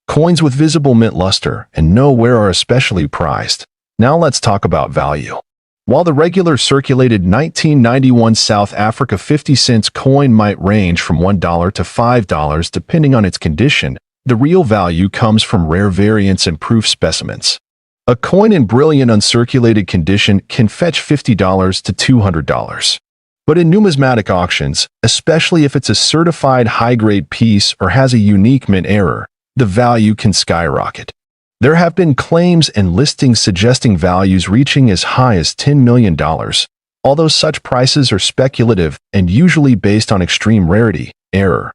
Coins with visible mint luster and no wear are especially prized. Now let's talk about value. While the regular circulated 1991 South Africa 50 cents coin might range from $1 to $5 depending on its condition, the real value comes from rare variants and proof specimens. A coin in brilliant uncirculated condition can fetch $50 to $200. But in numismatic auctions, especially if it's a certified high-grade piece or has a unique mint error, the value can skyrocket. There have been claims and listings suggesting values reaching as high as $10 million, although such prices are speculative and usually based on extreme rarity, error,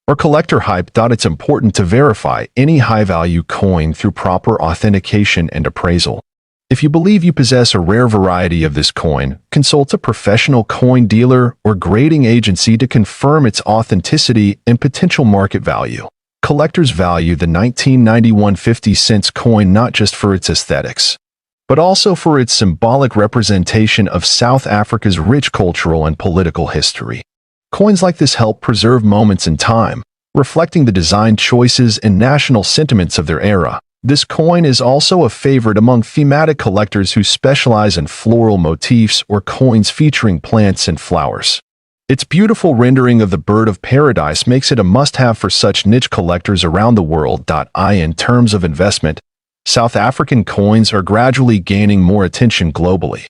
or collector hype. It's important to verify any high-value coin through proper authentication and appraisal. If you believe you possess a rare variety of this coin, consult a professional coin dealer or grading agency to confirm its authenticity and potential market value. Collectors value the 1991 50 cents coin not just for its aesthetics, but also for its symbolic representation of South Africa's rich cultural and political history. Coins like this help preserve moments in time, reflecting the design choices and national sentiments of their era. This coin is also a favorite among thematic collectors who specialize in floral motifs or coins featuring plants and flowers. Its beautiful rendering of the bird of paradise makes it a must-have for such niche collectors around the world. In terms of investment, South African coins are gradually gaining more attention globally.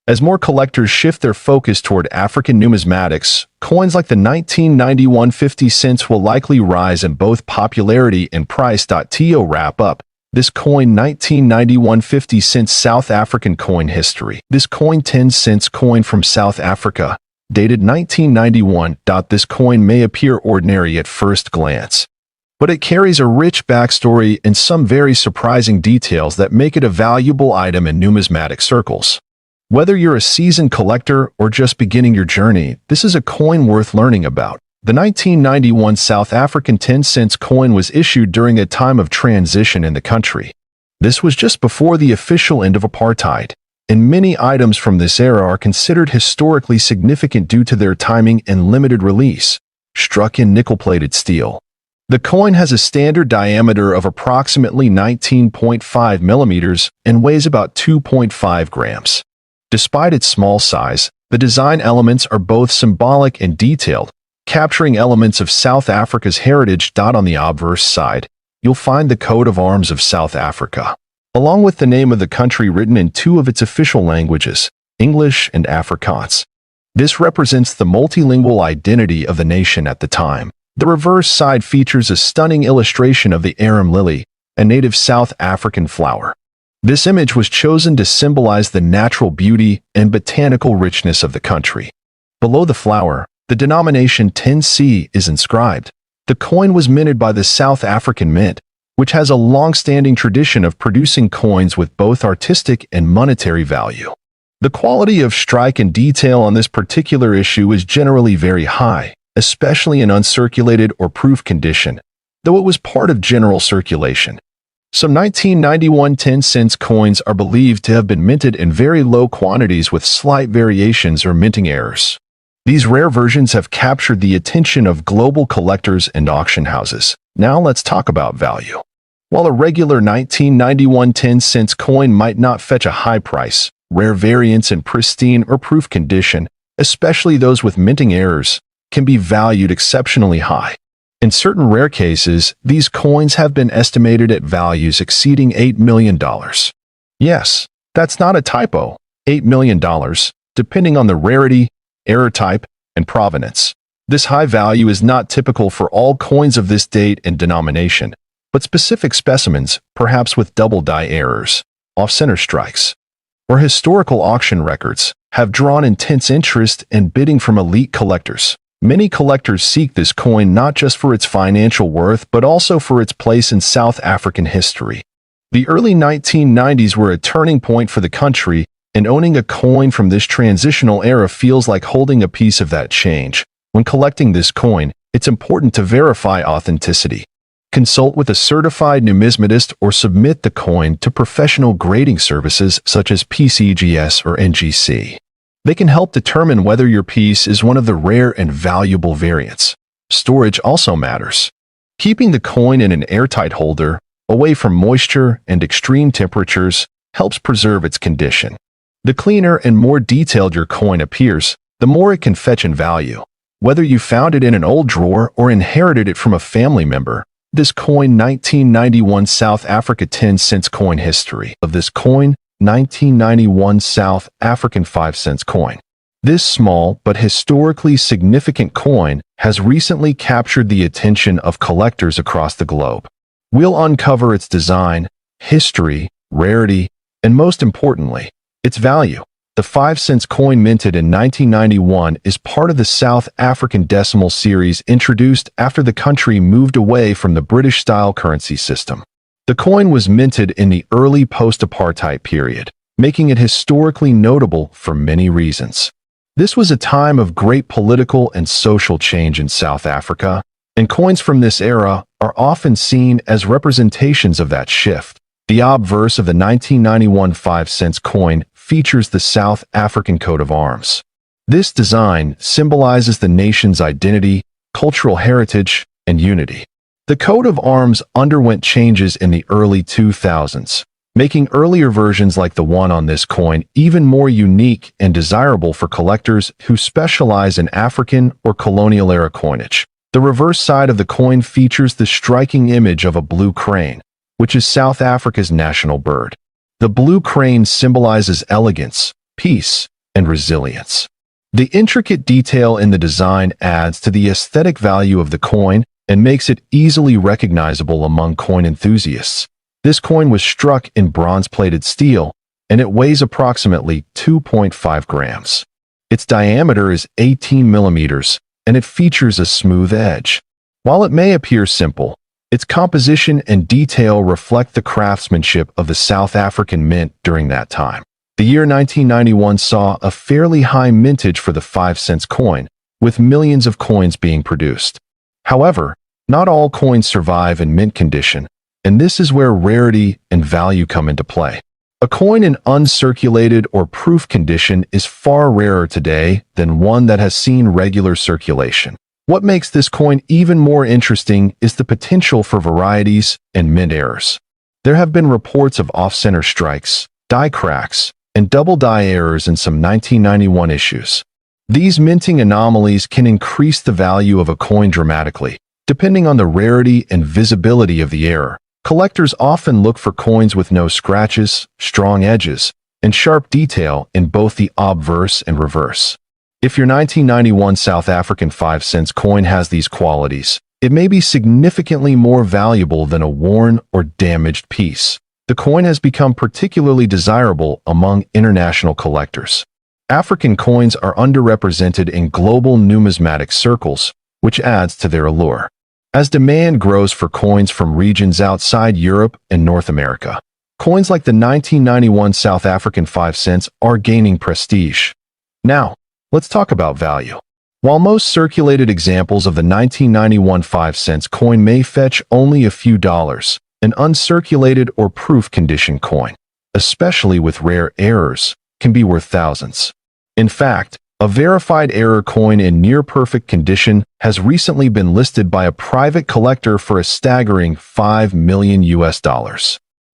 As more collectors shift their focus toward African numismatics, coins like the 1991 50 cents will likely rise in both popularity and price. To wrap up this coin 1991 50 cents South African coin history. This coin 10 cents coin from South Africa, dated 1991. This coin may appear ordinary at first glance, but it carries a rich backstory and some very surprising details that make it a valuable item in numismatic circles. Whether you're a seasoned collector or just beginning your journey, this is a coin worth learning about. The 1991 South African 10 cents coin was issued during a time of transition in the country. This was just before the official end of apartheid, and many items from this era are considered historically significant due to their timing and limited release. Struck in nickel-plated steel. The coin has a standard diameter of approximately 19.5 millimeters and weighs about 2.5 grams. Despite its small size, the design elements are both symbolic and detailed, capturing elements of South Africa's heritage. On the obverse side, you'll find the coat of arms of South Africa, along with the name of the country written in two of its official languages, English and Afrikaans. This represents the multilingual identity of the nation at the time. The reverse side features a stunning illustration of the arum lily, a native South African flower. This image was chosen to symbolize the natural beauty and botanical richness of the country. Below the flower, the denomination 10C is inscribed. The coin was minted by the South African Mint, which has a long-standing tradition of producing coins with both artistic and monetary value. The quality of strike and detail on this particular issue is generally very high, especially in uncirculated or proof condition, though it was part of general circulation. Some 1991 10-cent coins are believed to have been minted in very low quantities with slight variations or minting errors. These rare versions have captured the attention of global collectors and auction houses. Now let's talk about value. While a regular 1991 10-cent coin might not fetch a high price, rare variants in pristine or proof condition, especially those with minting errors, can be valued exceptionally high. In certain rare cases, these coins have been estimated at values exceeding $8 million. Yes, that's not a typo, $8 million, depending on the rarity, error type, and provenance. This high value is not typical for all coins of this date and denomination, but specific specimens, perhaps with double die errors, off-center strikes, or historical auction records, have drawn intense interest and bidding from elite collectors. Many collectors seek this coin not just for its financial worth but also for its place in South African history. The early 1990s were a turning point for the country, and owning a coin from this transitional era feels like holding a piece of that change. When collecting this coin, it's important to verify authenticity. Consult with a certified numismatist or submit the coin to professional grading services such as PCGS or NGC. They can help determine whether your piece is one of the rare and valuable variants. Storage also matters. Keeping the coin in an airtight holder, away from moisture and extreme temperatures, helps preserve its condition. The cleaner and more detailed your coin appears, the more it can fetch in value. Whether you found it in an old drawer or inherited it from a family member, this coin 1991 South Africa 10-cent coin. History of this coin: 1991 South African 5-cent coin. This small but historically significant coin has recently captured the attention of collectors across the globe. We'll uncover its design, history, rarity, and most importantly, its value. The 5-cent coin minted in 1991 is part of the South African decimal series introduced after the country moved away from the British-style currency system. The coin was minted in the early post-apartheid period, making it historically notable for many reasons. This was a time of great political and social change in South Africa, and coins from this era are often seen as representations of that shift. The obverse of the 1991 5-cent coin features the South African coat of arms. This design symbolizes the nation's identity, cultural heritage, and unity. The coat of arms underwent changes in the early 2000s, making earlier versions like the one on this coin even more unique and desirable for collectors who specialize in African or colonial-era coinage. The reverse side of the coin features the striking image of a blue crane, which is South Africa's national bird. The blue crane symbolizes elegance, peace, and resilience. The intricate detail in the design adds to the aesthetic value of the coin and makes it easily recognizable among coin enthusiasts. This coin was struck in bronze-plated steel, and it weighs approximately 2.5 grams. Its diameter is 18 millimeters, and it features a smooth edge. While it may appear simple, its composition and detail reflect the craftsmanship of the South African Mint during that time. The year 1991 saw a fairly high mintage for the 5-cent coin, with millions of coins being produced. However, not all coins survive in mint condition, and this is where rarity and value come into play. A coin in uncirculated or proof condition is far rarer today than one that has seen regular circulation. What makes this coin even more interesting is the potential for varieties and mint errors. There have been reports of off-center strikes, die cracks, and double die errors in some 1991 issues. These minting anomalies can increase the value of a coin dramatically, depending on the rarity and visibility of the error. Collectors often look for coins with no scratches, strong edges, and sharp detail in both the obverse and reverse. If your 1991 South African 5-cent coin has these qualities, it may be significantly more valuable than a worn or damaged piece. The coin has become particularly desirable among international collectors. African coins are underrepresented in global numismatic circles, which adds to their allure. As demand grows for coins from regions outside Europe and North America, coins like the 1991 South African 5 cents are gaining prestige. Now, let's talk about value. While most circulated examples of the 1991 5 cents coin may fetch only a few dollars, an uncirculated or proof condition coin, especially with rare errors, can be worth thousands. In fact, a verified error coin in near-perfect condition has recently been listed by a private collector for a staggering $5 million.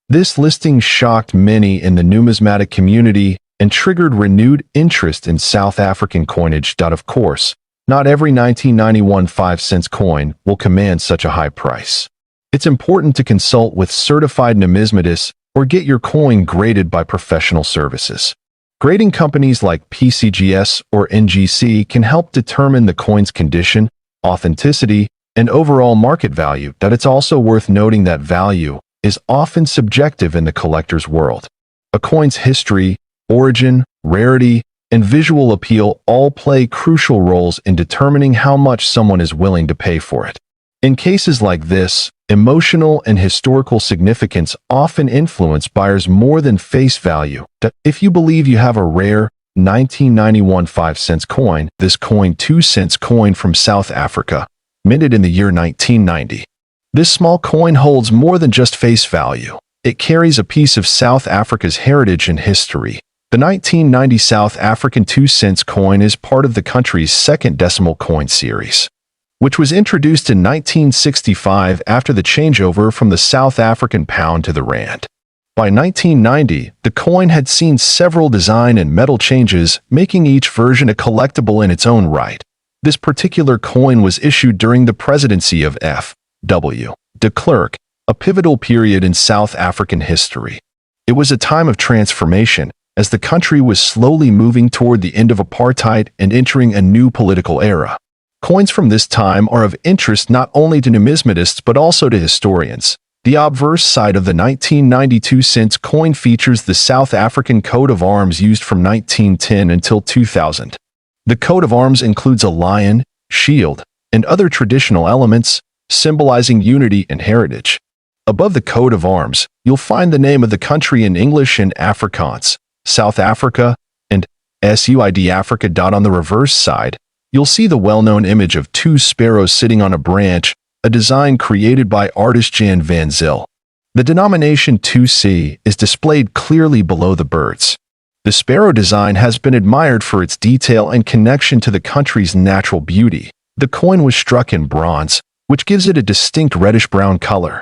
This listing shocked many in the numismatic community and triggered renewed interest in South African coinage. Of course, not every 1991 5 cents coin will command such a high price. It's important to consult with certified numismatists or get your coin graded by professional services. Grading companies like PCGS or NGC can help determine the coin's condition, authenticity, and overall market value. It's also worth noting that value is often subjective in the collector's world. A coin's history, origin, rarity, and visual appeal all play crucial roles in determining how much someone is willing to pay for it. In cases like this, emotional and historical significance often influence buyers more than face value. If you believe you have a rare 1991 5 cents coin, this coin 2 cents coin from South Africa, minted in the year 1990. This small coin holds more than just face value. It carries a piece of South Africa's heritage and history. The 1990 South African 2 cents coin is part of the country's second decimal coin series, which was introduced in 1965 after the changeover from the South African pound to the rand. By 1990, the coin had seen several design and metal changes, making each version a collectible in its own right. This particular coin was issued during the presidency of F.W. de Klerk, a pivotal period in South African history. It was a time of transformation, as the country was slowly moving toward the end of apartheid and entering a new political era. Coins from this time are of interest not only to numismatists but also to historians. The obverse side of the 1992 cents coin features the South African coat of arms used from 1910 until 2000. The coat of arms includes a lion, shield, and other traditional elements, symbolizing unity and heritage. Above the coat of arms, you'll find the name of the country in English and Afrikaans, South Africa, and SUID Africa. On the reverse side, you'll see the well-known image of two sparrows sitting on a branch, a design created by artist Jan van Zyl. The denomination 2C is displayed clearly below the birds. The sparrow design has been admired for its detail and connection to the country's natural beauty. The coin was struck in bronze, which gives it a distinct reddish-brown color.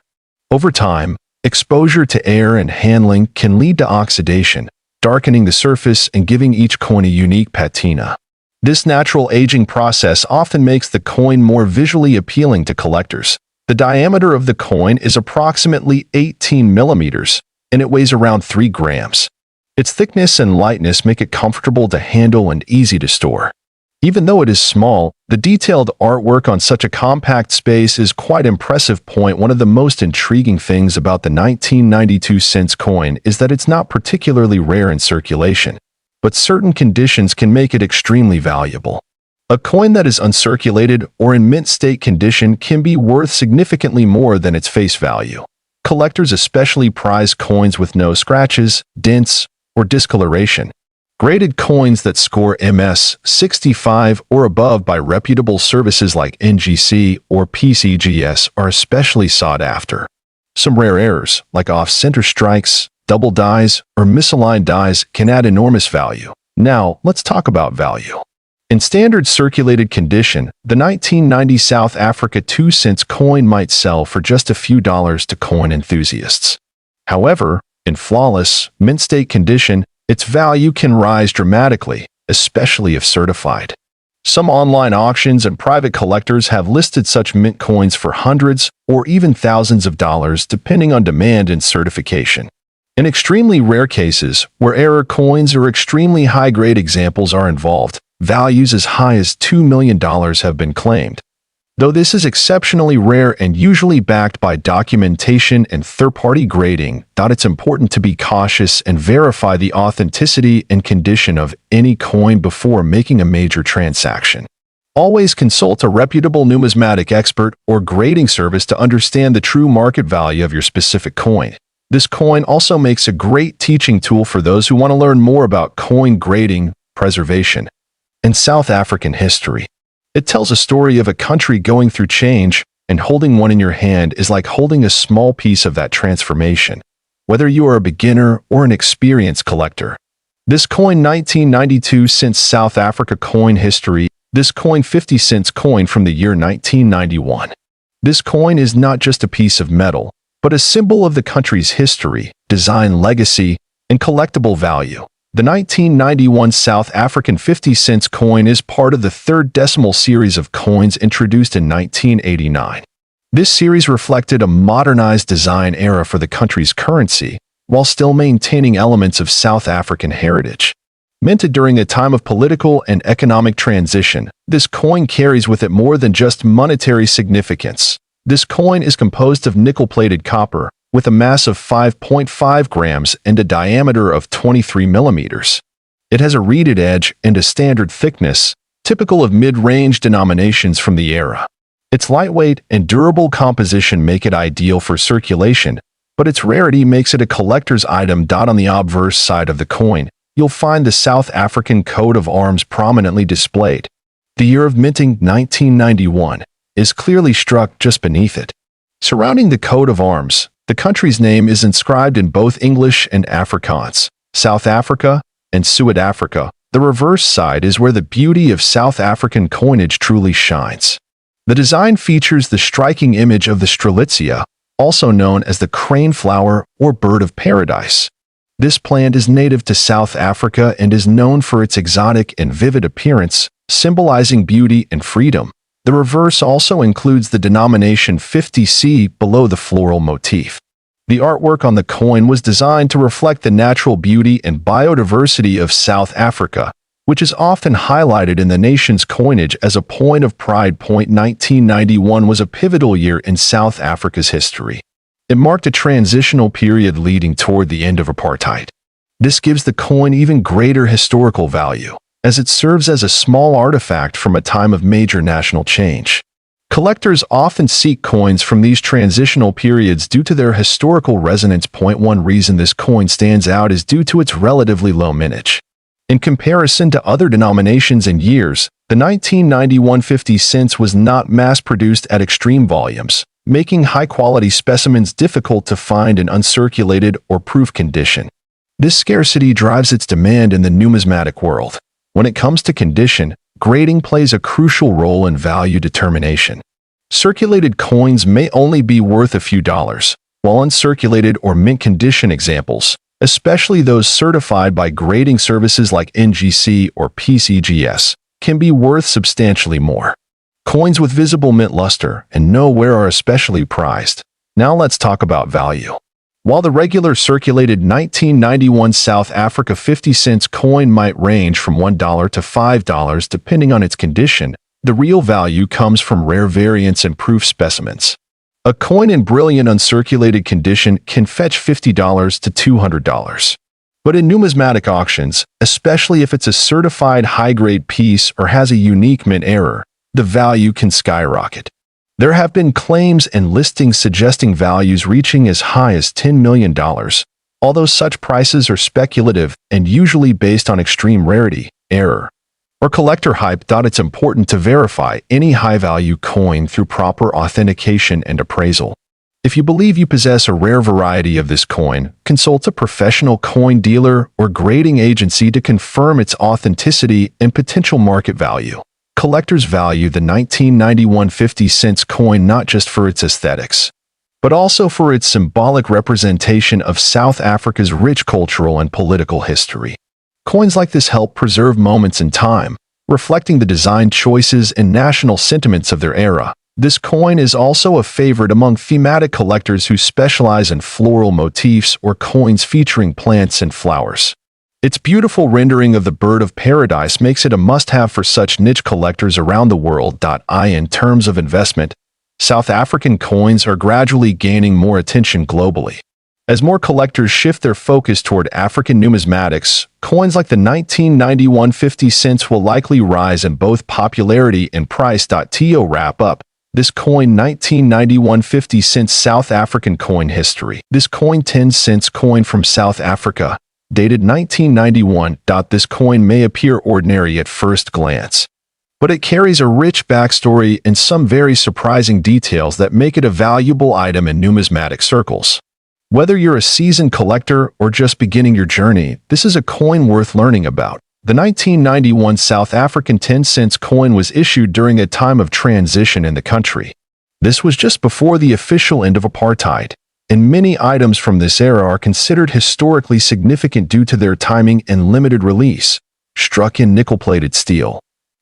Over time, exposure to air and handling can lead to oxidation, darkening the surface and giving each coin a unique patina. This natural aging process often makes the coin more visually appealing to collectors. The diameter of the coin is approximately 18 millimeters, and it weighs around 3 grams. Its thickness and lightness make it comfortable to handle and easy to store. Even though it is small, the detailed artwork on such a compact space is quite impressive. One of the most intriguing things about the 1992 cents coin is that it's not particularly rare in circulation, but certain conditions can make it extremely valuable. A coin that is uncirculated or in mint state condition can be worth significantly more than its face value. Collectors especially prize coins with no scratches, dents, or discoloration. Graded coins that score MS 65 or above by reputable services like NGC or PCGS are especially sought after. Some rare errors, like off-center strikes, double dies, or misaligned dies, can add enormous value. Now, let's talk about value. In standard circulated condition, the 1990 South Africa 2 cents coin might sell for just a few dollars to coin enthusiasts. However, in flawless, mint state condition, its value can rise dramatically, especially if certified. Some online auctions and private collectors have listed such mint coins for hundreds or even thousands of dollars depending on demand and certification. In extremely rare cases, where error coins or extremely high-grade examples are involved, values as high as $2 million have been claimed. Though this is exceptionally rare and usually backed by documentation and third-party grading, it's important to be cautious and verify the authenticity and condition of any coin before making a major transaction. Always consult a reputable numismatic expert or grading service to understand the true market value of your specific coin. This coin also makes a great teaching tool for those who want to learn more about coin grading, preservation, and South African history. It tells a story of a country going through change, and holding one in your hand is like holding a small piece of that transformation, whether you are a beginner or an experienced collector. This coin 1992 cents South Africa coin history. This coin 50 cents coin from the year 1991. This coin is not just a piece of metal, but a symbol of the country's history, design legacy, and collectible value. The 1991 South African 50 cents coin is part of the third decimal series of coins introduced in 1989. This series reflected a modernized design era for the country's currency, while still maintaining elements of South African heritage. Minted during a time of political and economic transition, this coin carries with it more than just monetary significance. This coin is composed of nickel-plated copper, with a mass of 5.5 grams and a diameter of 23 millimeters. It has a reeded edge and a standard thickness, typical of mid-range denominations from the era. Its lightweight and durable composition make it ideal for circulation, but its rarity makes it a collector's item. On the obverse side of the coin, you'll find the South African coat of arms prominently displayed. The year of minting, 1991, is clearly struck just beneath it. Surrounding the coat of arms, the country's name is inscribed in both English and Afrikaans, South Africa and Suid-Afrika. The reverse side is where the beauty of South African coinage truly shines. The design features the striking image of the strelitzia, also known as the crane flower or bird of paradise. This plant is native to South Africa and is known for its exotic and vivid appearance, symbolizing beauty and freedom. The reverse also includes the denomination 50C below the floral motif. The artwork on the coin was designed to reflect the natural beauty and biodiversity of South Africa, which is often highlighted in the nation's coinage as a point of pride. 1991 was a pivotal year in South Africa's history. It marked a transitional period leading toward the end of apartheid. This gives the coin even greater historical value, as it serves as a small artifact from a time of major national change. Collectors often seek coins from these transitional periods due to their historical resonance. One reason this coin stands out is due to its relatively low mintage. In comparison to other denominations and years, the 1991 50 cents was not mass-produced at extreme volumes, making high-quality specimens difficult to find in uncirculated or proof condition. This scarcity drives its demand in the numismatic world. When it comes to condition, grading plays a crucial role in value determination. Circulated coins may only be worth a few dollars, while uncirculated or mint condition examples, especially those certified by grading services like NGC or PCGS, can be worth substantially more. Coins with visible mint luster and no wear are especially prized. Now let's talk about value. While the regular circulated 1991 South Africa 50 cents coin might range from $1 to $5 depending on its condition, the real value comes from rare variants and proof specimens. A coin in brilliant uncirculated condition can fetch $50 to $200. But in numismatic auctions, especially if it's a certified high-grade piece or has a unique mint error, the value can skyrocket. There have been claims and listings suggesting values reaching as high as $10 million, although such prices are speculative and usually based on extreme rarity, error, or collector hype. It's important to verify any high-value coin through proper authentication and appraisal. If you believe you possess a rare variety of this coin, consult a professional coin dealer or grading agency to confirm its authenticity and potential market value. Collectors value the 1991 50 cents coin not just for its aesthetics, but also for its symbolic representation of South Africa's rich cultural and political history. Coins like this help preserve moments in time, reflecting the design choices and national sentiments of their era. This coin is also a favorite among thematic collectors who specialize in floral motifs or coins featuring plants and flowers. Its beautiful rendering of the bird of paradise makes it a must-have for such niche collectors around the world. In terms of investment, South African coins are gradually gaining more attention globally. As more collectors shift their focus toward African numismatics, coins like the 1991 50 cents will likely rise in both popularity and price. To wrap up this coin 1991 50 cents South African coin history. This coin 10 cents coin from South Africa, dated 1991. This coin may appear ordinary at first glance, but it carries a rich backstory and some very surprising details that make it a valuable item in numismatic circles. Whether you're a seasoned collector or just beginning your journey, this is a coin worth learning about. The 1991 South African 10 cents coin was issued during a time of transition in the country. This was just before the official end of apartheid, and many items from this era are considered historically significant due to their timing and limited release. Struck in nickel-plated steel.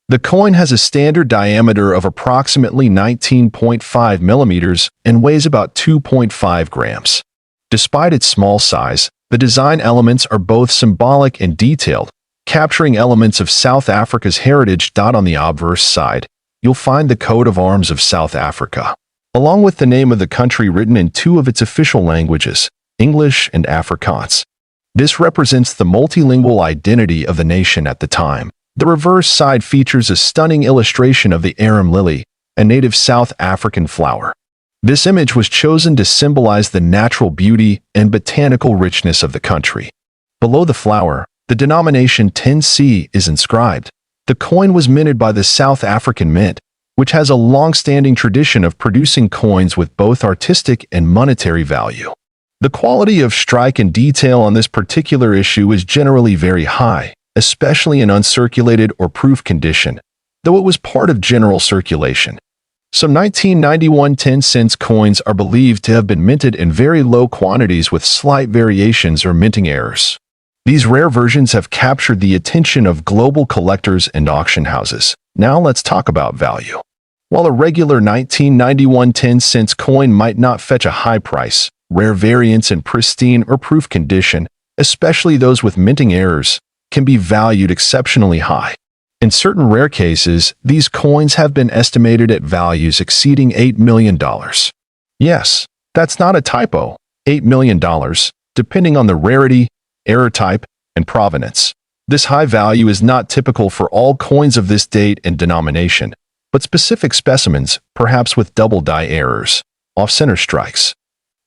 The coin has a standard diameter of approximately 19.5 millimeters and weighs about 2.5 grams. Despite its small size, the design elements are both symbolic and detailed, capturing elements of South Africa's heritage. On the obverse side, you'll find the coat of arms of South Africa, along with the name of the country written in two of its official languages, English and Afrikaans. This represents the multilingual identity of the nation at the time. The reverse side features a stunning illustration of the arum lily, a native South African flower. This image was chosen to symbolize the natural beauty and botanical richness of the country. Below the flower, the denomination 10C is inscribed. The coin was minted by the South African Mint, which has a long-standing tradition of producing coins with both artistic and monetary value. The quality of strike and detail on this particular issue is generally very high, especially in uncirculated or proof condition, though it was part of general circulation. Some 1991 10 cents coins are believed to have been minted in very low quantities with slight variations or minting errors. These rare versions have captured the attention of global collectors and auction houses. Now let's talk about value. While a regular 1991 10 cents coin might not fetch a high price, rare variants in pristine or proof condition, especially those with minting errors, can be valued exceptionally high. In certain rare cases, these coins have been estimated at values exceeding $8 million. Yes, that's not a typo, $8 million, depending on the rarity, error type, and provenance. This high value is not typical for all coins of this date and denomination, but specific specimens, perhaps with double die errors, off-center strikes,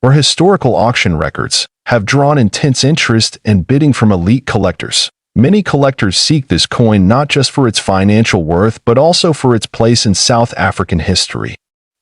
or historical auction records, have drawn intense interest and bidding from elite collectors. Many collectors seek this coin not just for its financial worth but also for its place in South African history.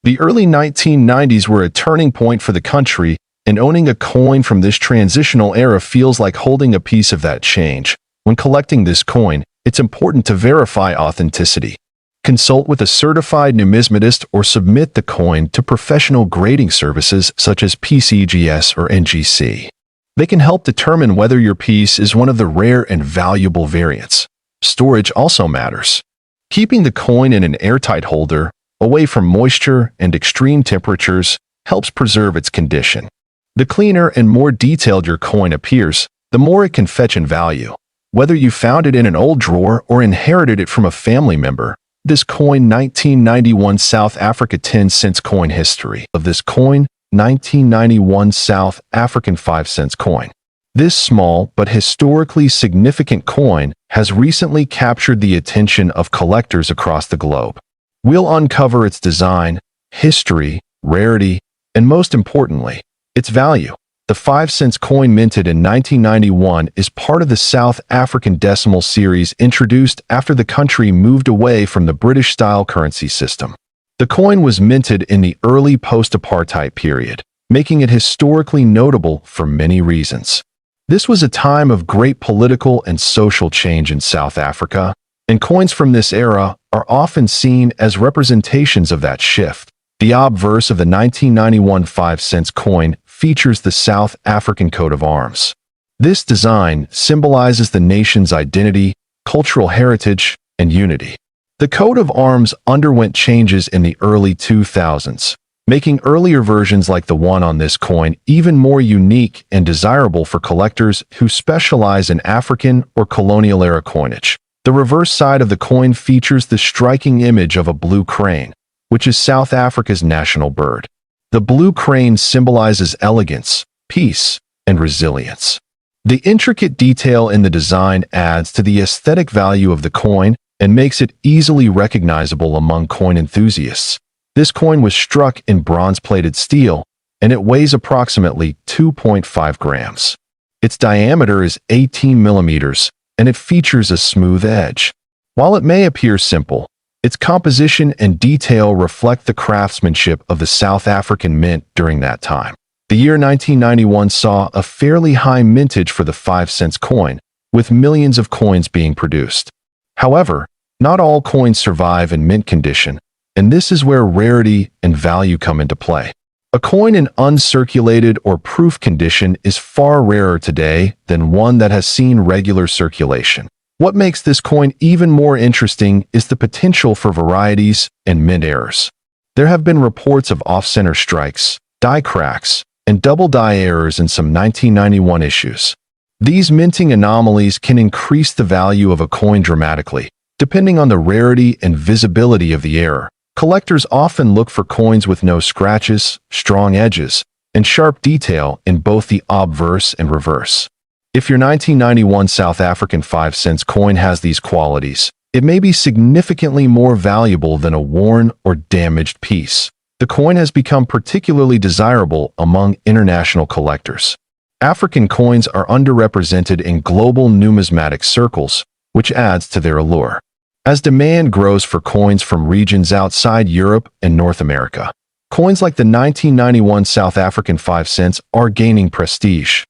The early 1990s were a turning point for the country, and owning a coin from this transitional era feels like holding a piece of that change. When collecting this coin, it's important to verify authenticity. Consult with a certified numismatist or submit the coin to professional grading services such as PCGS or NGC. They can help determine whether your piece is one of the rare and valuable variants. Storage also matters. Keeping the coin in an airtight holder, away from moisture and extreme temperatures, helps preserve its condition. The cleaner and more detailed your coin appears, the more it can fetch in value. Whether you found it in an old drawer or inherited it from a family member, this coin 1991 South Africa 10 cents coin history of this coin 1991 South African 5 cents coin. This small but historically significant coin has recently captured the attention of collectors across the globe. We'll uncover its design, history, rarity, and most importantly, its value. The 5 cents coin minted in 1991 is part of the South African decimal series introduced after the country moved away from the British-style currency system. The coin was minted in the early post-apartheid period, making it historically notable for many reasons. This was a time of great political and social change in South Africa, and coins from this era are often seen as representations of that shift. The obverse of the 1991 5 cents coin features the South African coat of arms. This design symbolizes the nation's identity, cultural heritage, and unity. The coat of arms underwent changes in the early 2000s, making earlier versions like the one on this coin even more unique and desirable for collectors who specialize in African or colonial-era coinage. The reverse side of the coin features the striking image of a blue crane, which is South Africa's national bird. The blue crane symbolizes elegance, peace, and resilience. The intricate detail in the design adds to the aesthetic value of the coin and makes it easily recognizable among coin enthusiasts. This coin was struck in bronze-plated steel, and it weighs approximately 2.5 grams. Its diameter is 18 millimeters, and it features a smooth edge. While it may appear simple, its composition and detail reflect the craftsmanship of the South African mint during that time. The year 1991 saw a fairly high mintage for the 5-cent coin, with millions of coins being produced. However, not all coins survive in mint condition, and this is where rarity and value come into play. A coin in uncirculated or proof condition is far rarer today than one that has seen regular circulation. What makes this coin even more interesting is the potential for varieties and mint errors. There have been reports of off-center strikes, die cracks, and double die errors in some 1991 issues. These minting anomalies can increase the value of a coin dramatically, depending on the rarity and visibility of the error. Collectors often look for coins with no scratches, strong edges, and sharp detail in both the obverse and reverse. If your 1991 South African 5-cent coin has these qualities, it may be significantly more valuable than a worn or damaged piece. The coin has become particularly desirable among international collectors. African coins are underrepresented in global numismatic circles, which adds to their allure. As demand grows for coins from regions outside Europe and North America, coins like the 1991 South African 5 cents are gaining prestige.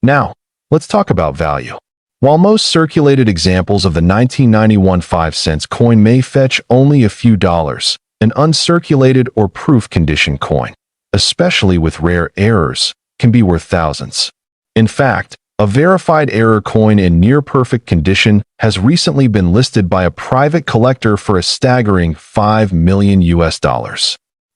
Now, let's talk about value. While most circulated examples of the 1991 5 cents coin may fetch only a few dollars, an uncirculated or proof condition coin, especially with rare errors, can be worth thousands. In fact, a verified error coin in near-perfect condition has recently been listed by a private collector for a staggering $5 million.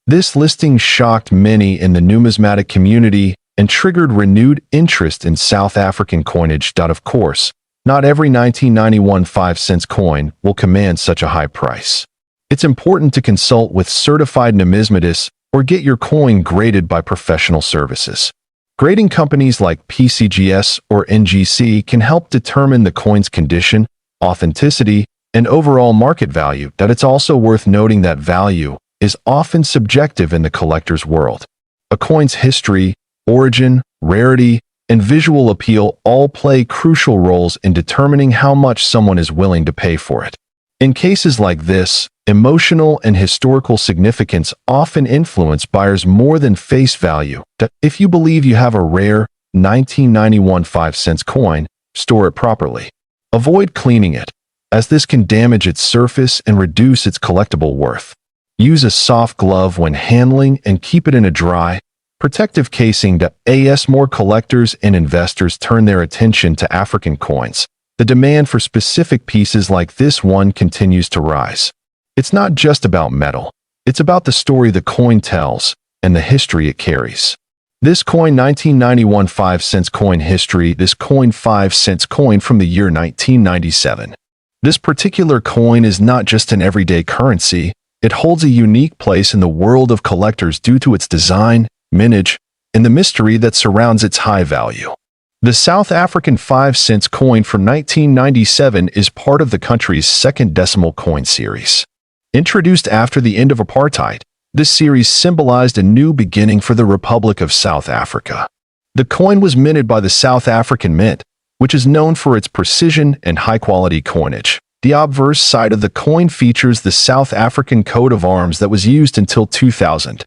This listing shocked many in the numismatic community and triggered renewed interest in South African coinage. Of course, not every 1991 5 cents coin will command such a high price. It's important to consult with certified numismatists or get your coin graded by professional services. Grading companies like PCGS or NGC can help determine the coin's condition, authenticity, and overall market value. It's also worth noting that value is often subjective in the collector's world. A coin's history, origin, rarity, and visual appeal all play crucial roles in determining how much someone is willing to pay for it. In cases like this, emotional and historical significance often influence buyers more than face value. If you believe you have a rare 1991 5 cents coin, store it properly. Avoid cleaning it, as this can damage its surface and reduce its collectible worth. Use a soft glove when handling and keep it in a dry, protective casing. As more collectors and investors turn their attention to African coins, the demand for specific pieces like this one continues to rise. It's not just about metal, it's about the story the coin tells and the history it carries. This coin 1991 5 cents coin history. This coin 5 cents coin from the year 1997. This particular coin is not just an everyday currency, it holds a unique place in the world of collectors due to its design, mintage, and the mystery that surrounds its high value. The South African 5 cents coin from 1997 is part of the country's second decimal coin series. Introduced after the end of apartheid, this series symbolized a new beginning for the Republic of South Africa. The coin was minted by the South African Mint, which is known for its precision and high-quality coinage. The obverse side of the coin features the South African coat of arms that was used until 2000.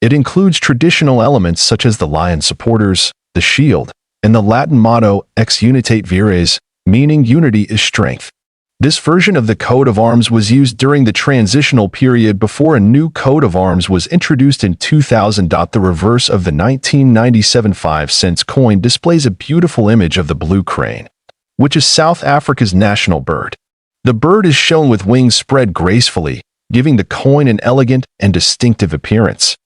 It includes traditional elements such as the lion supporters, the shield, and the Latin motto Ex Unitate Vires, meaning unity is strength. This version of the coat of arms was used during the transitional period before a new coat of arms was introduced in 2000. The reverse of the 1997 5 cents coin displays a beautiful image of the blue crane, which is South Africa's national bird. The bird is shown with wings spread gracefully, giving the coin an elegant and distinctive appearance.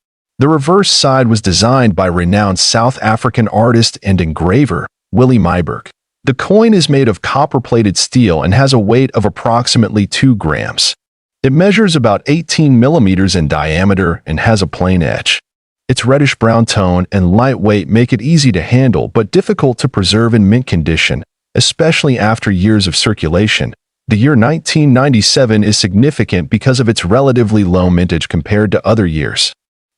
The reverse side was designed by renowned South African artist and engraver, Willie Myburgh. The coin is made of copper-plated steel and has a weight of approximately 2 grams. It measures about 18 millimeters in diameter and has a plain edge. Its reddish-brown tone and light weight make it easy to handle but difficult to preserve in mint condition, especially after years of circulation. The year 1997 is significant because of its relatively low mintage compared to other years.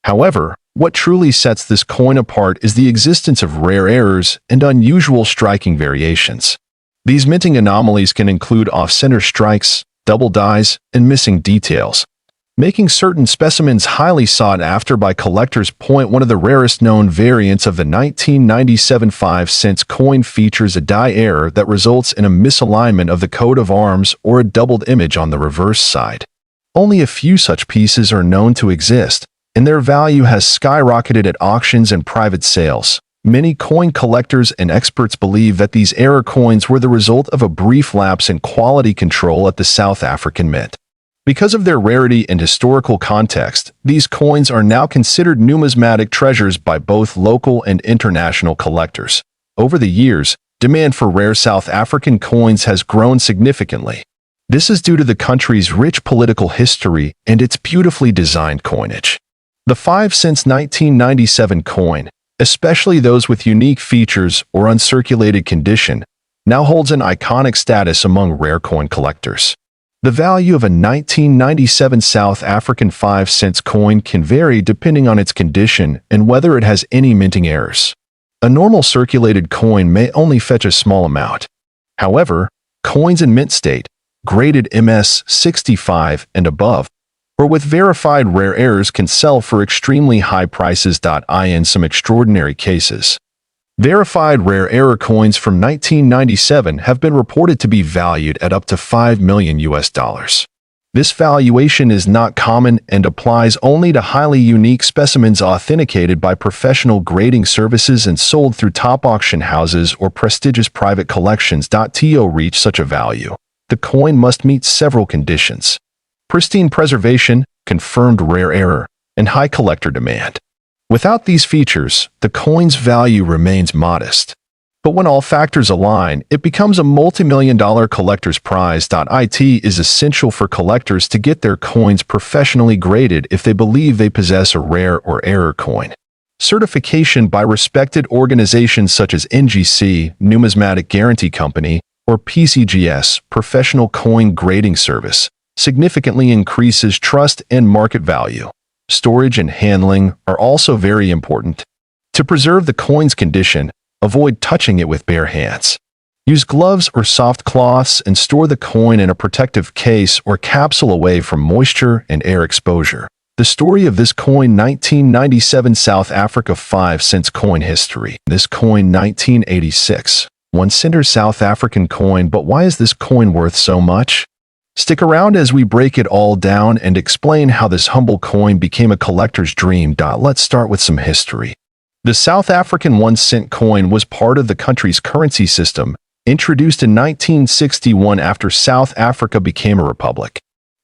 However, what truly sets this coin apart is the existence of rare errors and unusual striking variations. These minting anomalies can include off-center strikes, double dies, and missing details, making certain specimens highly sought after by collectors. One of the rarest known variants of the 1997 5-cent coin features a die error that results in a misalignment of the coat of arms or a doubled image on the reverse side. Only a few such pieces are known to exist, and their value has skyrocketed at auctions and private sales. Many coin collectors and experts believe that these error coins were the result of a brief lapse in quality control at the South African Mint. Because of their rarity and historical context, these coins are now considered numismatic treasures by both local and international collectors. Over the years, demand for rare South African coins has grown significantly. This is due to the country's rich political history and its beautifully designed coinage. The 5-cent 1997 coin, especially those with unique features or uncirculated condition, now holds an iconic status among rare coin collectors. The value of a 1997 South African 5-cent coin can vary depending on its condition and whether it has any minting errors. A normal circulated coin may only fetch a small amount. However, coins in mint state, graded MS 65 and above, or with verified rare errors can sell for extremely high prices. In some extraordinary cases, verified rare error coins from 1997 have been reported to be valued at up to $5 million. This valuation is not common and applies only to highly unique specimens authenticated by professional grading services and sold through top auction houses or prestigious private collections. To reach such a value, the coin must meet several conditions: pristine preservation, confirmed rare error, and high collector demand. Without these features, the coin's value remains modest. But when all factors align, it becomes a multi-million-dollar collector's prize. It is essential for collectors to get their coins professionally graded if they believe they possess a rare or error coin. Certification by respected organizations such as NGC, Numismatic Guarantee Company, or PCGS, Professional Coin Grading Service, significantly increases trust and market value. Storage and handling are also very important. To preserve the coin's condition, avoid touching it with bare hands. Use gloves or soft cloths and store the coin in a protective case or capsule away from moisture and air exposure. The story of this coin: 1997 South Africa 5-cent coin history. This coin: 1986. 1-cent South African coin. But why is this coin worth so much? Stick around as we break it all down and explain how this humble coin became a collector's dream. Let's start with some history. The South African 1-cent coin was part of the country's currency system, introduced in 1961 after South Africa became a republic.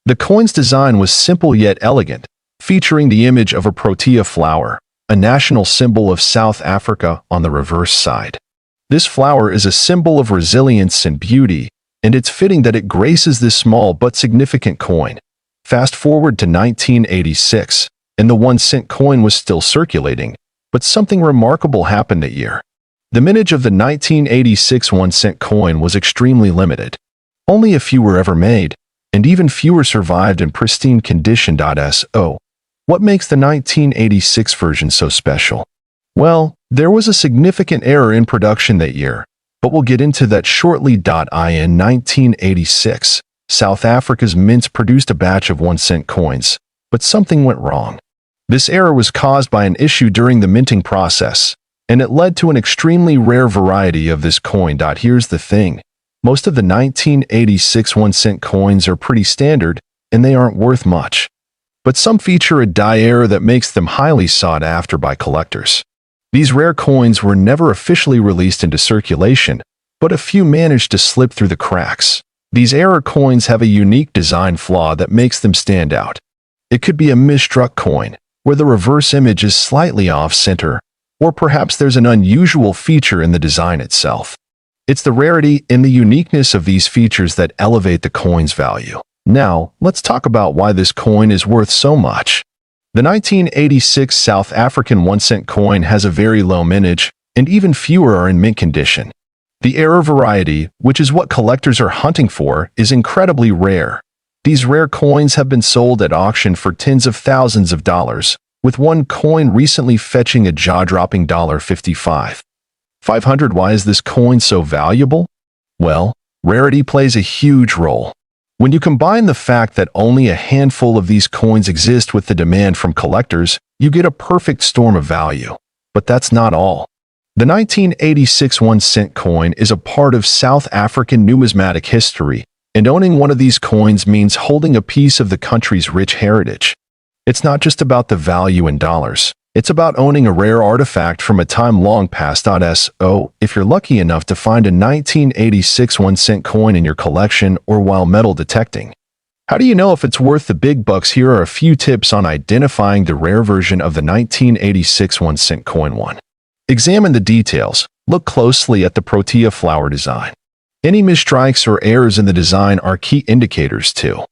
The coin's design was simple yet elegant, featuring the image of a protea flower, a national symbol of South Africa, on the reverse side. This flower is a symbol of resilience and beauty, and it's fitting that it graces this small but significant coin. Fast forward to 1986, and the 1-cent coin was still circulating, but something remarkable happened that year. The mintage of the 1986 1-cent coin was extremely limited. Only a few were ever made, and even fewer survived in pristine condition. So, what makes the 1986 version so special? Well, there was a significant error in production that year, but we'll get into that shortly. In 1986, South Africa's mints produced a batch of 1-cent coins, but something went wrong. This error was caused by an issue during the minting process, and it led to an extremely rare variety of this coin. Here's the thing: most of the 1986 1-cent coins are pretty standard, and they aren't worth much. But some feature a die error that makes them highly sought after by collectors. These rare coins were never officially released into circulation, but a few managed to slip through the cracks. These error coins have a unique design flaw that makes them stand out. It could be a misstruck coin, where the reverse image is slightly off-center, or perhaps there's an unusual feature in the design itself. It's the rarity and the uniqueness of these features that elevate the coin's value. Now, let's talk about why this coin is worth so much. The 1986 South African 1-cent coin has a very low mintage, and even fewer are in mint condition. The error variety, which is what collectors are hunting for, is incredibly rare. These rare coins have been sold at auction for tens of thousands of dollars, with one coin recently fetching a jaw-dropping $55. 500. Why is this coin so valuable? Well, rarity plays a huge role. When you combine the fact that only a handful of these coins exist with the demand from collectors, you get a perfect storm of value. But that's not all. The 1986 1-cent coin is a part of South African numismatic history, and owning one of these coins means holding a piece of the country's rich heritage. It's not just about the value in dollars. It's about owning a rare artifact from a time long past. So, if you're lucky enough to find a 1986 1-cent coin in your collection or while metal detecting. How do you know if it's worth the big bucks? Here are a few tips on identifying the rare version of the 1986 1-cent coin. 1. Examine the details. Look closely at the protea flower design. Any misstrikes or errors in the design are key indicators too.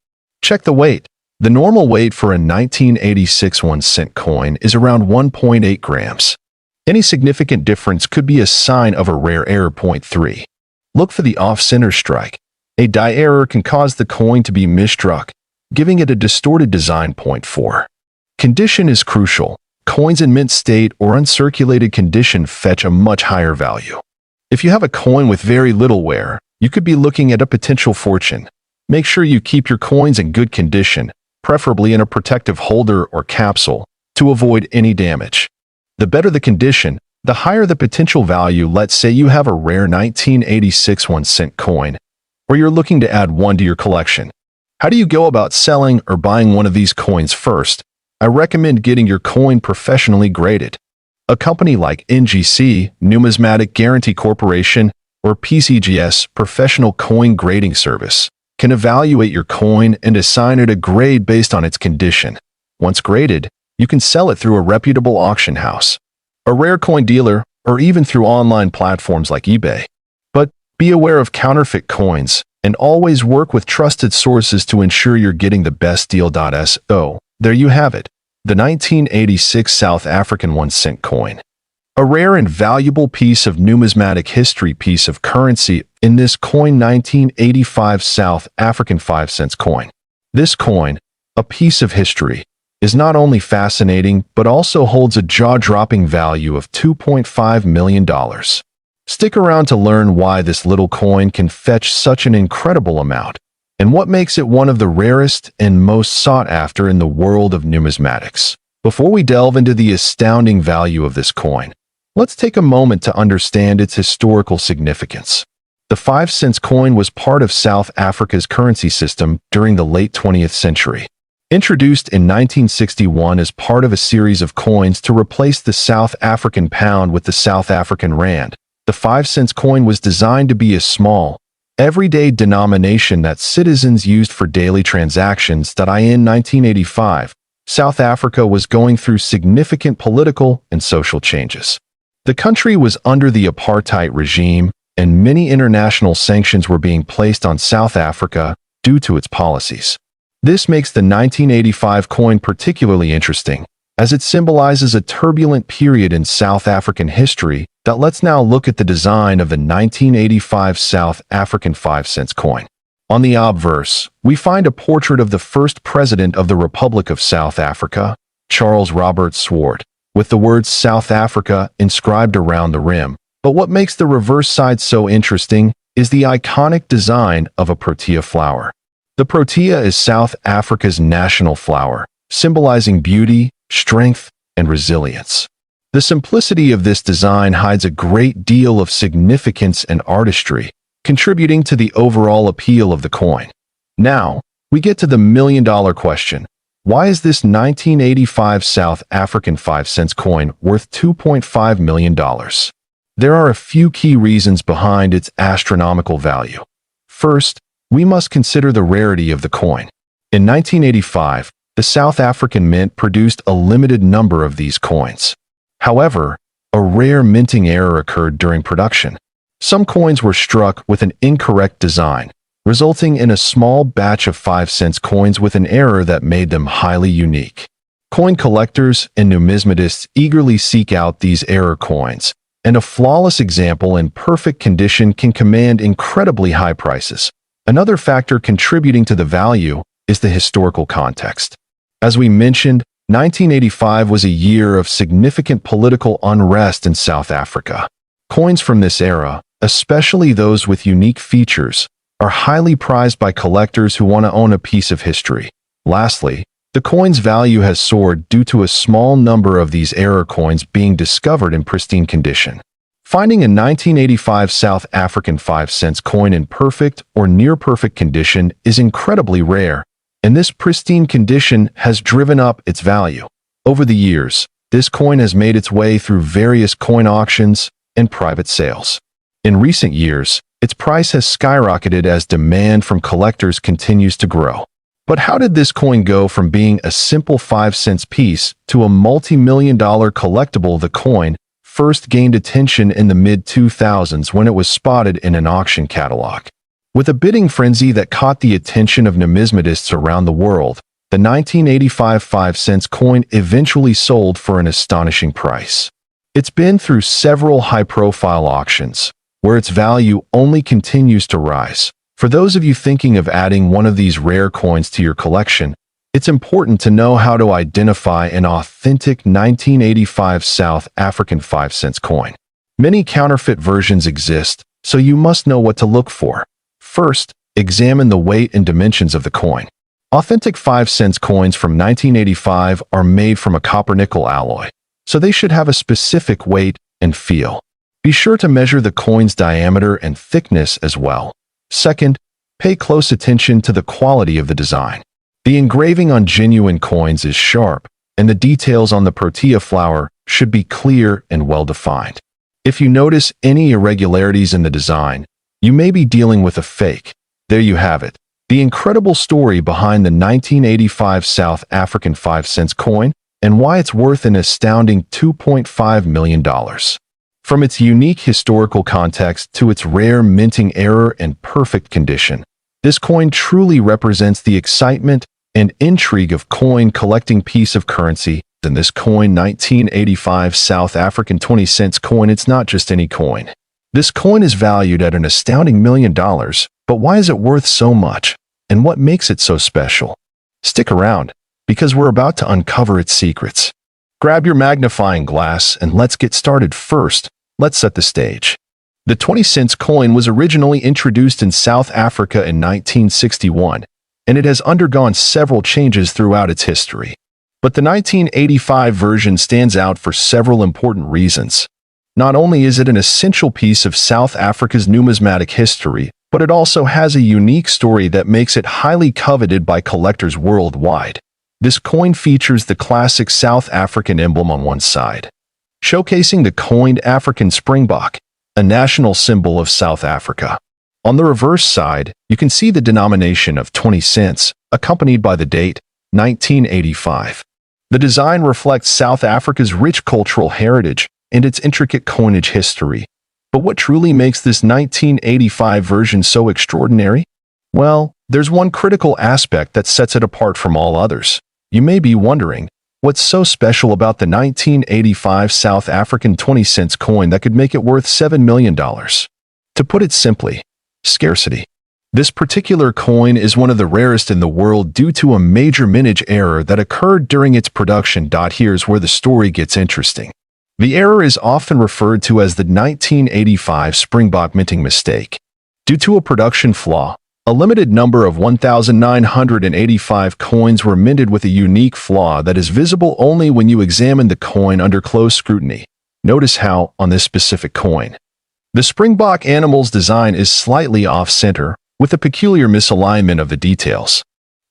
Check the weight. The normal weight for a 1986 1-cent coin is around 1.8 grams. Any significant difference could be a sign of a rare error. 3. Look for the off-center strike. A die error can cause the coin to be misstruck, giving it a distorted design. 4. Condition is crucial. Coins in mint state or uncirculated condition fetch a much higher value. If you have a coin with very little wear, you could be looking at a potential fortune. Make sure you keep your coins in good condition, preferably in a protective holder or capsule, to avoid any damage. The better the condition, the higher the potential value. Let's say you have a rare 1986 1-cent coin, or you're looking to add one to your collection. How do you go about selling or buying one of these coins? First, I recommend getting your coin professionally graded. A company like NGC, Numismatic Guarantee Corporation, or PCGS, Professional Coin Grading Service, can evaluate your coin and assign it a grade based on its condition. Once graded, you can sell it through a reputable auction house, a rare coin dealer, or even through online platforms like eBay. But be aware of counterfeit coins and always work with trusted sources to ensure you're getting the best deal. So, there you have it, the 1986 South African 1-cent coin. A rare and valuable piece of numismatic history, piece of currency in this coin, 1985 South African 5-cent coin. This coin, a piece of history, is not only fascinating but also holds a jaw-dropping value of $2.5 million. Stick around to learn why this little coin can fetch such an incredible amount, and what makes it one of the rarest and most sought after in the world of numismatics. Before we delve into the astounding value of this coin, let's take a moment to understand its historical significance. The 5-cent coin was part of South Africa's currency system during the late 20th century. Introduced in 1961 as part of a series of coins to replace the South African pound with the South African rand, the 5-cent coin was designed to be a small, everyday denomination that citizens used for daily transactions. In 1985, South Africa was going through significant political and social changes. The country was under the apartheid regime, and many international sanctions were being placed on South Africa due to its policies. This makes the 1985 coin particularly interesting, as it symbolizes a turbulent period in South African history. Let's now look at the design of the 1985 South African 5-cent coin. On the obverse, we find a portrait of the first president of the Republic of South Africa, Charles Robert Swart, with the words South Africa inscribed around the rim. But what makes the reverse side so interesting is the iconic design of a protea flower. The protea is South Africa's national flower, symbolizing beauty, strength, and resilience. The simplicity of this design hides a great deal of significance and artistry, contributing to the overall appeal of the coin. Now, we get to the million-dollar question. Why is this 1985 South African 5-cent coin worth $2.5 million? There are a few key reasons behind its astronomical value. First, we must consider the rarity of the coin. In 1985, the South African Mint produced a limited number of these coins. However, a rare minting error occurred during production. Some coins were struck with an incorrect design, resulting in a small batch of 5-cent coins with an error that made them highly unique. Coin collectors and numismatists eagerly seek out these error coins, and a flawless example in perfect condition can command incredibly high prices. Another factor contributing to the value is the historical context. As we mentioned, 1985 was a year of significant political unrest in South Africa. Coins from this era, especially those with unique features, are highly prized by collectors who want to own a piece of history. Lastly, the coin's value has soared due to a small number of these error coins being discovered in pristine condition. Finding a 1985 South African 5-cent coin in perfect or near-perfect condition is incredibly rare, and this pristine condition has driven up its value. Over the years, this coin has made its way through various coin auctions and private sales. In recent years, its price has skyrocketed as demand from collectors continues to grow. But how did this coin go from being a simple 5-cent piece to a multi-million-dollar collectible? The coin first gained attention in the mid-2000s when it was spotted in an auction catalog. With a bidding frenzy that caught the attention of numismatists around the world, the 1985 5-cent coin eventually sold for an astonishing price. It's been through several high-profile auctions, where its value only continues to rise. For those of you thinking of adding one of these rare coins to your collection, it's important to know how to identify an authentic 1985 South African 5-cent coin. Many counterfeit versions exist, so you must know what to look for. First, examine the weight and dimensions of the coin. Authentic 5-cent coins from 1985 are made from a copper-nickel alloy, so they should have a specific weight and feel. Be sure to measure the coin's diameter and thickness as well. Second, pay close attention to the quality of the design. The engraving on genuine coins is sharp, and the details on the protea flower should be clear and well-defined. If you notice any irregularities in the design, you may be dealing with a fake. There you have it, the incredible story behind the 1985 South African 5-cent coin and why it's worth an astounding $2.5 million. From its unique historical context to its rare minting error and perfect condition, this coin truly represents the excitement and intrigue of coin collecting piece of currency. In this coin 1985 South African 20-cent coin, it's not just any coin. This coin is valued at an astounding $1 million, but why is it worth so much? And what makes it so special? Stick around, because we're about to uncover its secrets. Grab your magnifying glass and let's get started. First, let's set the stage. The 20-cent coin was originally introduced in South Africa in 1961, and it has undergone several changes throughout its history. But the 1985 version stands out for several important reasons. Not only is it an essential piece of South Africa's numismatic history, but it also has a unique story that makes it highly coveted by collectors worldwide. This coin features the classic South African emblem on one side, showcasing the coined African springbok, a national symbol of South Africa. On the reverse side, you can see the denomination of 20 cents, accompanied by the date, 1985. The design reflects South Africa's rich cultural heritage and its intricate coinage history. But what truly makes this 1985 version so extraordinary? Well, there's one critical aspect that sets it apart from all others. You may be wondering, what's so special about the 1985 South African 20-cent coin that could make it worth $7 million? To put it simply, scarcity. This particular coin is one of the rarest in the world due to a major mintage error that occurred during its production. Here's where the story gets interesting. The error is often referred to as the 1985 Springbok minting mistake. Due to a production flaw, a limited number of 1,985 coins were minted with a unique flaw that is visible only when you examine the coin under close scrutiny. Notice how, on this specific coin, the Springbok animal's design is slightly off-center, with a peculiar misalignment of the details.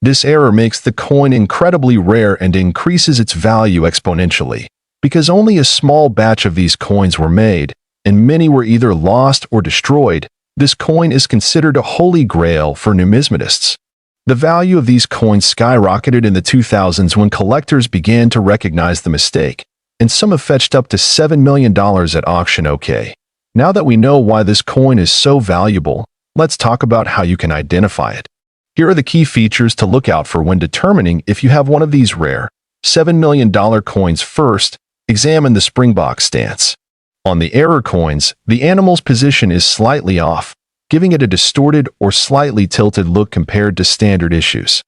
This error makes the coin incredibly rare and increases its value exponentially. Because only a small batch of these coins were made, and many were either lost or destroyed, this coin is considered a holy grail for numismatists. The value of these coins skyrocketed in the 2000s when collectors began to recognize the mistake, and some have fetched up to $7 million at auction. Okay, now that we know why this coin is so valuable, let's talk about how you can identify it. Here are the key features to look out for when determining if you have one of these rare $7 million coins. First, examine the springbox stance. On the error coins, the animal's position is slightly off, giving it a distorted or slightly tilted look compared to standard issues.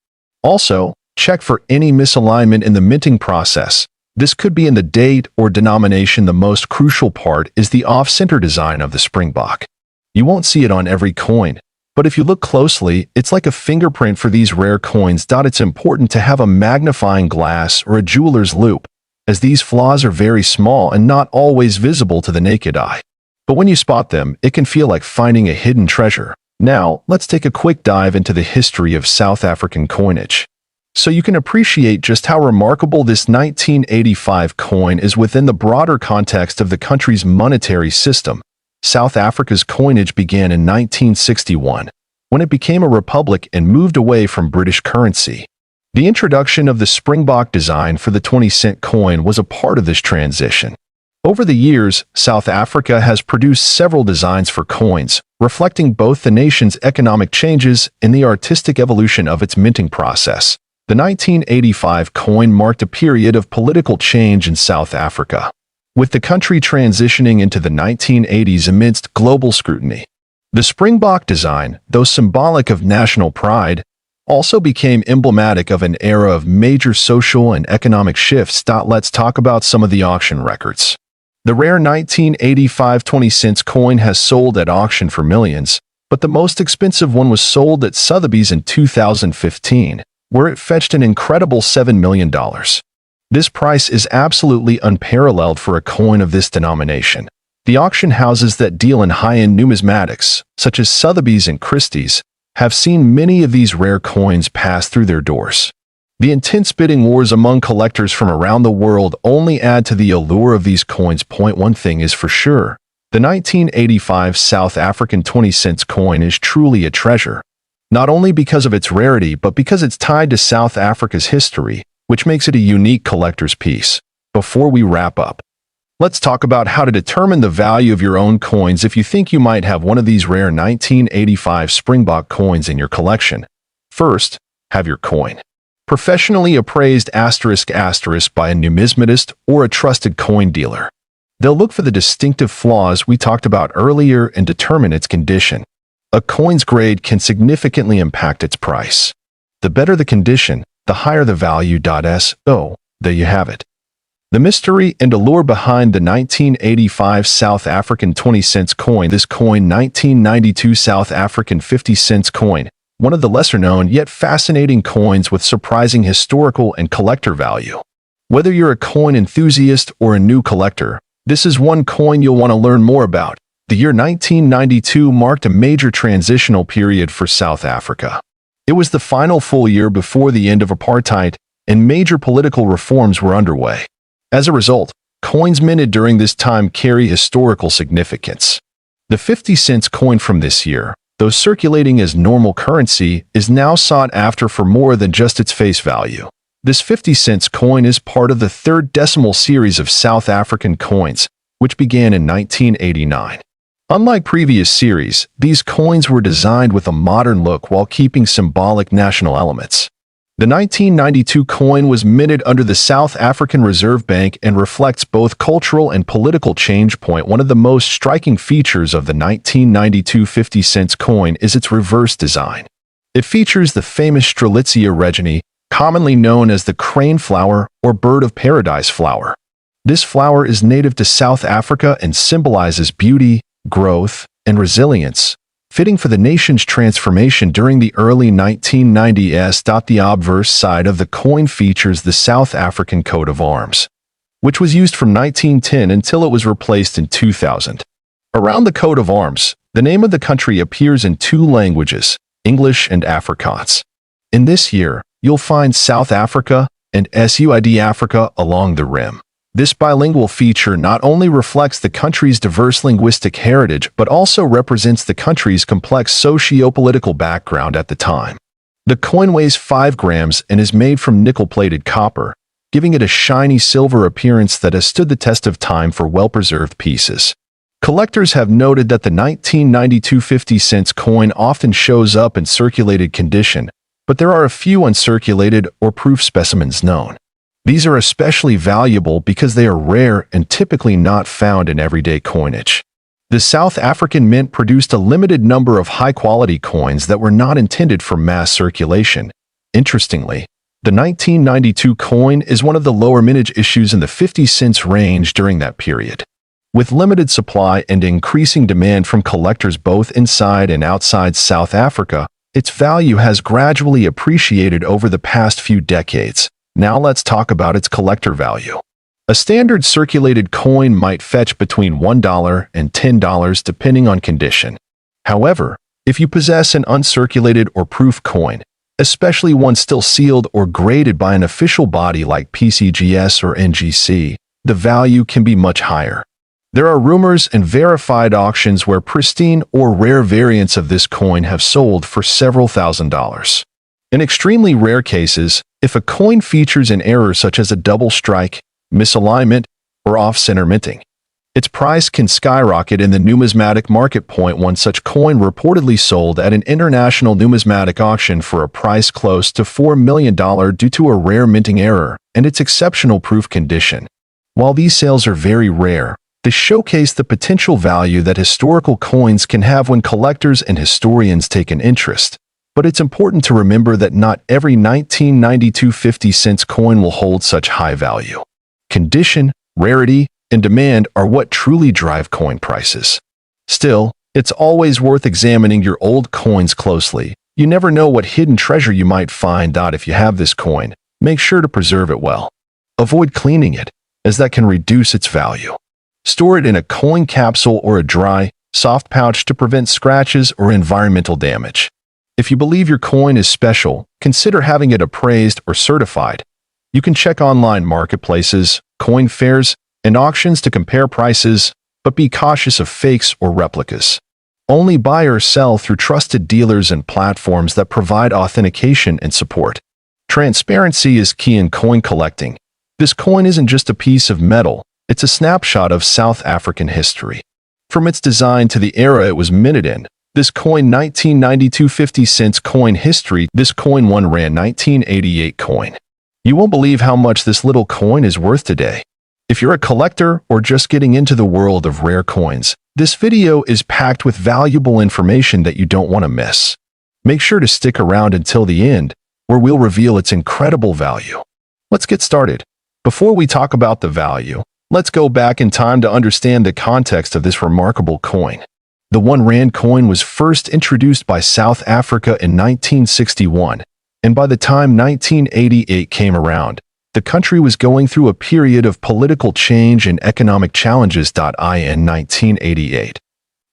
Also, check for any misalignment in the minting process. This could be in the date or denomination. The most crucial part is the off-center design of the springbok. You won't see it on every coin, but if you look closely, it's like a fingerprint for these rare coins. It's important to have a magnifying glass or a jeweler's loupe, as these flaws are very small and not always visible to the naked eye. But when you spot them, it can feel like finding a hidden treasure. Now, let's take a quick dive into the history of South African coinage, so you can appreciate just how remarkable this 1985 coin is within the broader context of the country's monetary system. South Africa's coinage began in 1961, when it became a republic and moved away from British currency. The introduction of the springbok design for the 20-cent coin was a part of this transition. Over the years, South Africa has produced several designs for coins, reflecting both the nation's economic changes and the artistic evolution of its minting process. The 1985 coin marked a period of political change in South Africa, with the country transitioning into the 1980s amidst global scrutiny. The springbok design, though symbolic of national pride, also became emblematic of an era of major social and economic shifts. Let's talk about some of the auction records. The rare 1985 20-cent coin has sold at auction for millions, but the most expensive one was sold at Sotheby's in 2015, where it fetched an incredible $7 million. This price is absolutely unparalleled for a coin of this denomination. The auction houses that deal in high-end numismatics, such as Sotheby's and Christie's, have seen many of these rare coins pass through their doors. The intense bidding wars among collectors from around the world only add to the allure of these coins. One thing is for sure, the 1985 South African 20-cent coin is truly a treasure, not only because of its rarity but because it's tied to South Africa's history, which makes it a unique collector's piece. Before we wrap up, let's talk about how to determine the value of your own coins if you think you might have one of these rare 1985 springbok coins in your collection. First, have your coin professionally appraised *** by a numismatist or a trusted coin dealer. They'll look for the distinctive flaws we talked about earlier and determine its condition. A coin's grade can significantly impact its price. The better the condition, the higher the value. So, there you have it. The mystery and allure behind the 1985 South African 20-cent coin. This coin, 1992 South African 50-cent coin, one of the lesser-known yet fascinating coins with surprising historical and collector value. Whether you're a coin enthusiast or a new collector, this is one coin you'll want to learn more about. The year 1992 marked a major transitional period for South Africa. It was the final full year before the end of apartheid, and major political reforms were underway. As a result, coins minted during this time carry historical significance. The 50-cent coin from this year, though circulating as normal currency, is now sought after for more than just its face value. This 50-cent coin is part of the third decimal series of South African coins, which began in 1989. Unlike previous series, these coins were designed with a modern look while keeping symbolic national elements. The 1992 coin was minted under the South African Reserve Bank and reflects both cultural and political change. One of the most striking features of the 1992 50-cent coin is its reverse design. It features the famous Strelitzia reginae, commonly known as the crane flower or bird of paradise flower. This flower is native to South Africa and symbolizes beauty, growth, and resilience, fitting for the nation's transformation during the early 1990s. The obverse side of the coin features the South African coat of arms, which was used from 1910 until it was replaced in 2000. Around the coat of arms, the name of the country appears in two languages, English and Afrikaans. In this year, you'll find South Africa and SUID Africa along the rim. This bilingual feature not only reflects the country's diverse linguistic heritage but also represents the country's complex socio-political background at the time. The coin weighs 5 grams and is made from nickel-plated copper, giving it a shiny silver appearance that has stood the test of time for well-preserved pieces. Collectors have noted that the 1992 50-cent coin often shows up in circulated condition, but there are a few uncirculated or proof specimens known. These are especially valuable because they are rare and typically not found in everyday coinage. The South African Mint produced a limited number of high-quality coins that were not intended for mass circulation. Interestingly, the 1992 coin is one of the lower mintage issues in the 50 cents range during that period. With limited supply and increasing demand from collectors both inside and outside South Africa, its value has gradually appreciated over the past few decades. Now let's talk about its collector value. A standard circulated coin might fetch between $1 and $10 depending on condition. However, if you possess an uncirculated or proof coin, especially one still sealed or graded by an official body like PCGS or NGC, the value can be much higher. There are rumors and verified auctions where pristine or rare variants of this coin have sold for several $1,000s. In extremely rare cases, if a coin features an error such as a double strike, misalignment, or off-center minting, its price can skyrocket in the numismatic market. One such coin reportedly sold at an international numismatic auction for a price close to $4 million due to a rare minting error and its exceptional proof condition. While these sales are very rare, they showcase the potential value that historical coins can have when collectors and historians take an interest. But it's important to remember that not every 1992 50-cent coin will hold such high value. Condition, rarity, and demand are what truly drive coin prices. Still, it's always worth examining your old coins closely. You never know what hidden treasure you might find. If you have this coin, make sure to preserve it well. Avoid cleaning it, as that can reduce its value. Store it in a coin capsule or a dry, soft pouch to prevent scratches or environmental damage. If you believe your coin is special, consider having it appraised or certified. You can check online marketplaces, coin fairs, and auctions to compare prices, but be cautious of fakes or replicas. Only buy or sell through trusted dealers and platforms that provide authentication and support. Transparency is key in coin collecting. This coin isn't just a piece of metal, it's a snapshot of South African history. From its design to the era it was minted in, this coin 1992 50-cent coin history, this coin R 1988 coin. You won't believe how much this little coin is worth today. If you're a collector or just getting into the world of rare coins, this video is packed with valuable information that you don't want to miss. Make sure to stick around until the end, where we'll reveal its incredible value. Let's get started. Before we talk about the value, let's go back in time to understand the context of this remarkable coin. The R1 coin was first introduced by South Africa in 1961, and by the time 1988 came around, the country was going through a period of political change and economic challenges. In 1988,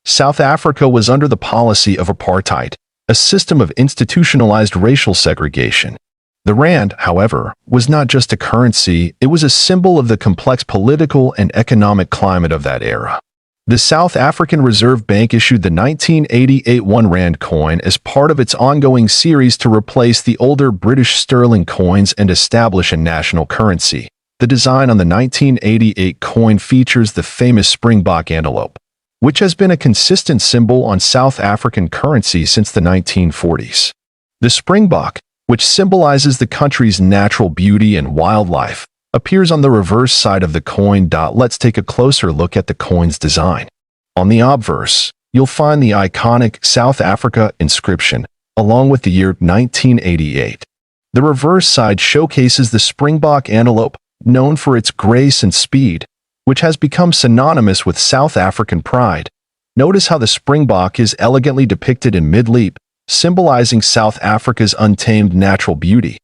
South Africa was under the policy of apartheid, a system of institutionalized racial segregation. The rand, however, was not just a currency, it was a symbol of the complex political and economic climate of that era. The South African Reserve Bank issued the 1988 R1 coin as part of its ongoing series to replace the older British sterling coins and establish a national currency. The design on the 1988 coin features the famous Springbok antelope, which has been a consistent symbol on South African currency since the 1940s. The Springbok, which symbolizes the country's natural beauty and wildlife, appears on the reverse side of the coin. Let's take a closer look at the coin's design. On the obverse, you'll find the iconic South Africa inscription, along with the year 1988. The reverse side showcases the Springbok antelope, known for its grace and speed, which has become synonymous with South African pride. Notice how the Springbok is elegantly depicted in mid-leap, symbolizing South Africa's untamed natural beauty.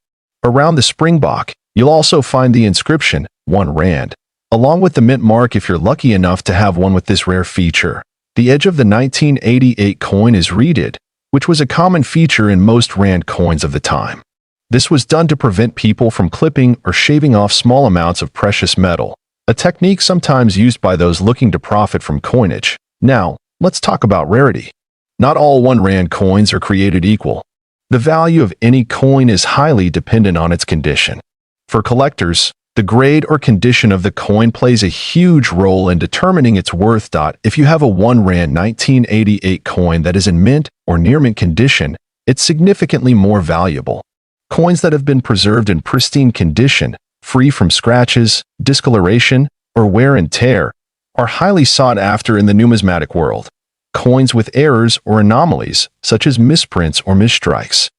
Around the Springbok, you'll also find the inscription, R1, along with the mint mark if you're lucky enough to have one with this rare feature. The edge of the 1988 coin is reeded, which was a common feature in most rand coins of the time. This was done to prevent people from clipping or shaving off small amounts of precious metal, a technique sometimes used by those looking to profit from coinage. Now, let's talk about rarity. Not all R1 coins are created equal. The value of any coin is highly dependent on its condition. For collectors, the grade or condition of the coin plays a huge role in determining its worth. If you have a 1 Rand 1988 coin that is in mint or near mint condition, it's significantly more valuable. Coins that have been preserved in pristine condition, free from scratches, discoloration, or wear and tear, are highly sought after in the numismatic world. Coins with errors or anomalies, such as misprints or misstrikes,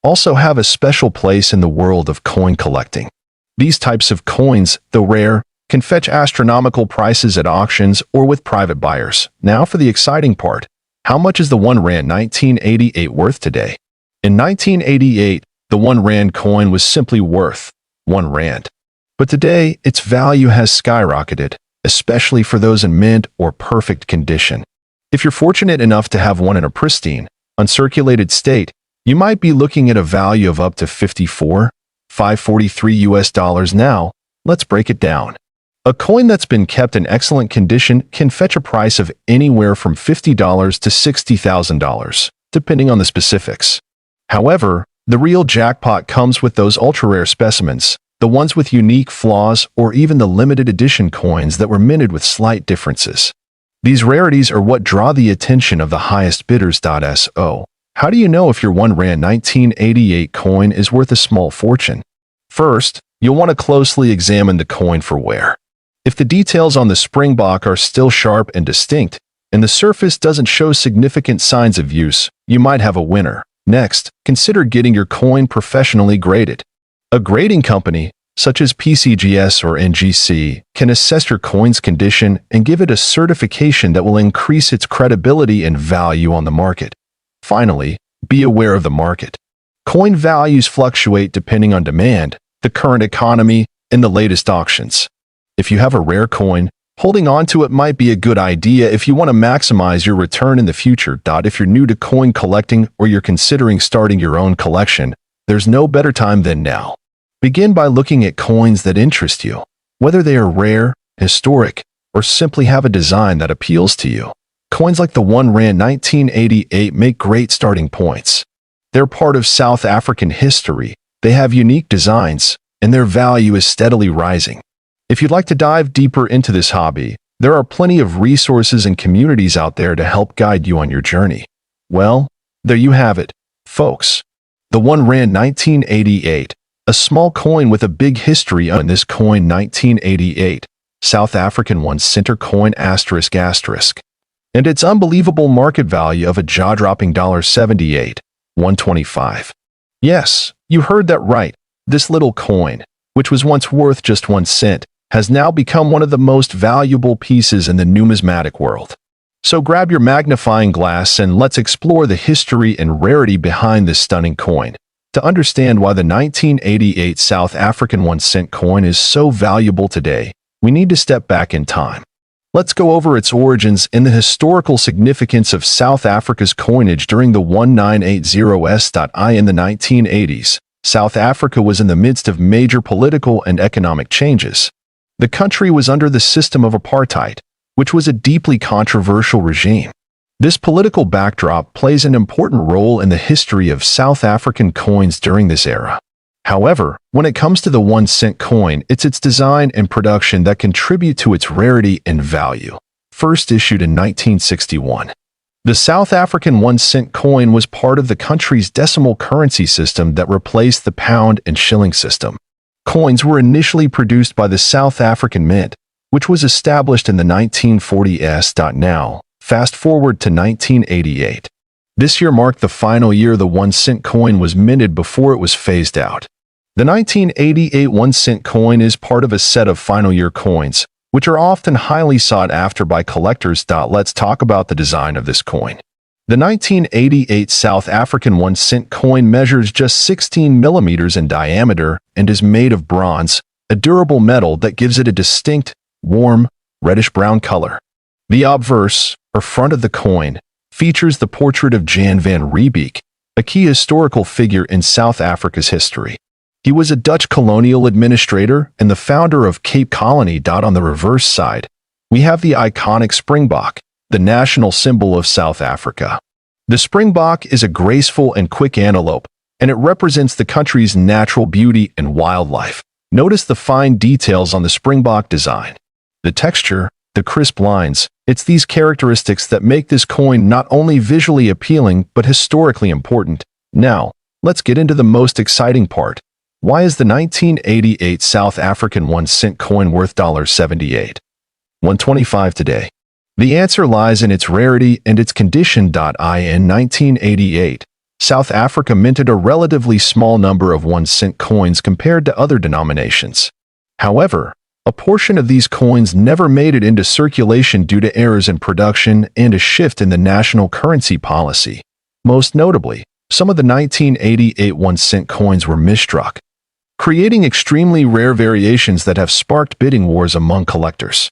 also have a special place in the world of coin collecting. These types of coins, though rare, can fetch astronomical prices at auctions or with private buyers. Now for the exciting part. How much is the 1 Rand 1988 worth today? In 1988, the 1 Rand coin was simply worth 1 Rand. But today, its value has skyrocketed, especially for those in mint or perfect condition. If you're fortunate enough to have one in a pristine, uncirculated state, you might be looking at a value of up to $54,543 now. Let's break it down. A coin that's been kept in excellent condition can fetch a price of anywhere from $50 to $60,000, depending on the specifics. However, the real jackpot comes with those ultra-rare specimens, the ones with unique flaws or even the limited edition coins that were minted with slight differences. These rarities are what draw the attention of the highest bidders. So, how do you know if your 1 Rand 1988 coin is worth a small fortune? First, you'll want to closely examine the coin for wear. If the details on the springbok are still sharp and distinct, and the surface doesn't show significant signs of use, you might have a winner. Next, consider getting your coin professionally graded. A grading company, such as PCGS or NGC, can assess your coin's condition and give it a certification that will increase its credibility and value on the market. Finally, be aware of the market. Coin values fluctuate depending on demand, the current economy, and the latest auctions. If you have a rare coin, holding on to it might be a good idea if you want to maximize your return in the future. If you're new to coin collecting or you're considering starting your own collection, there's no better time than now. Begin by looking at coins that interest you, whether they are rare, historic, or simply have a design that appeals to you. Coins like the 1 Rand 1988 make great starting points. They're part of South African history, they have unique designs, and their value is steadily rising. If you'd like to dive deeper into this hobby, there are plenty of resources and communities out there to help guide you on your journey. Well, there you have it, folks. The 1 Rand 1988, a small coin with a big history on this coin 1988, South African 1 cent coin ***, and its unbelievable market value of a jaw-dropping $78, $125. Yes, you heard that right. This little coin, which was once worth just 1 cent, has now become one of the most valuable pieces in the numismatic world. So grab your magnifying glass and let's explore the history and rarity behind this stunning coin. To understand why the 1988 South African 1 cent coin is so valuable today, we need to step back in time. Let's go over its origins and the historical significance of South Africa's coinage during the 1980s. In the 1980s, South Africa was in the midst of major political and economic changes. The country was under the system of apartheid, which was a deeply controversial regime. This political backdrop plays an important role in the history of South African coins during this era. However, when it comes to the 1 cent coin, it's its design and production that contribute to its rarity and value. First issued in 1961. The South African 1 cent coin was part of the country's decimal currency system that replaced the pound and shilling system. Coins were initially produced by the South African Mint, which was established in the 1940s. Now, fast forward to 1988. This year marked the final year the 1 cent coin was minted before it was phased out. The 1988 1 cent coin is part of a set of final year coins, which are often highly sought after by collectors. Let's talk about the design of this coin. The 1988 South African 1 cent coin measures just 16 millimeters in diameter and is made of bronze, a durable metal that gives it a distinct, warm, reddish-brown color. The obverse, or front of the coin, features the portrait of Jan van Riebeeck, a key historical figure in South Africa's history. He was a Dutch colonial administrator and the founder of Cape Colony. On the reverse side, we have the iconic springbok, the national symbol of South Africa. The springbok is a graceful and quick antelope, and it represents the country's natural beauty and wildlife. Notice the fine details on the springbok design. The texture, the crisp lines, it's these characteristics that make this coin not only visually appealing but historically important. Now, let's get into the most exciting part. Why is the 1988 South African 1-cent coin worth $78, $1.25 today? The answer lies in its rarity and its condition. In 1988, South Africa minted a relatively small number of 1-cent coins compared to other denominations. However, a portion of these coins never made it into circulation due to errors in production and a shift in the national currency policy. Most notably, some of the 1988 1-cent coins were misstruck, creating extremely rare variations that have sparked bidding wars among collectors.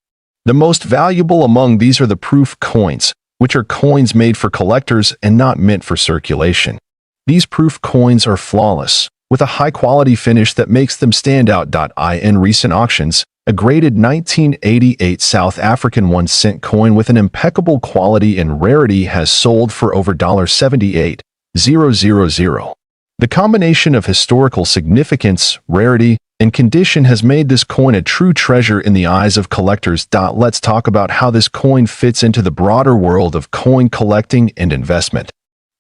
The most valuable among these are the proof coins, which are coins made for collectors and not meant for circulation. These proof coins are flawless, with a high-quality finish that makes them stand out. In recent auctions, a graded 1988 South African 1-cent coin with an impeccable quality and rarity has sold for over $78,000. The combination of historical significance, rarity, and condition has made this coin a true treasure in the eyes of collectors. Let's talk about how this coin fits into the broader world of coin collecting and investment.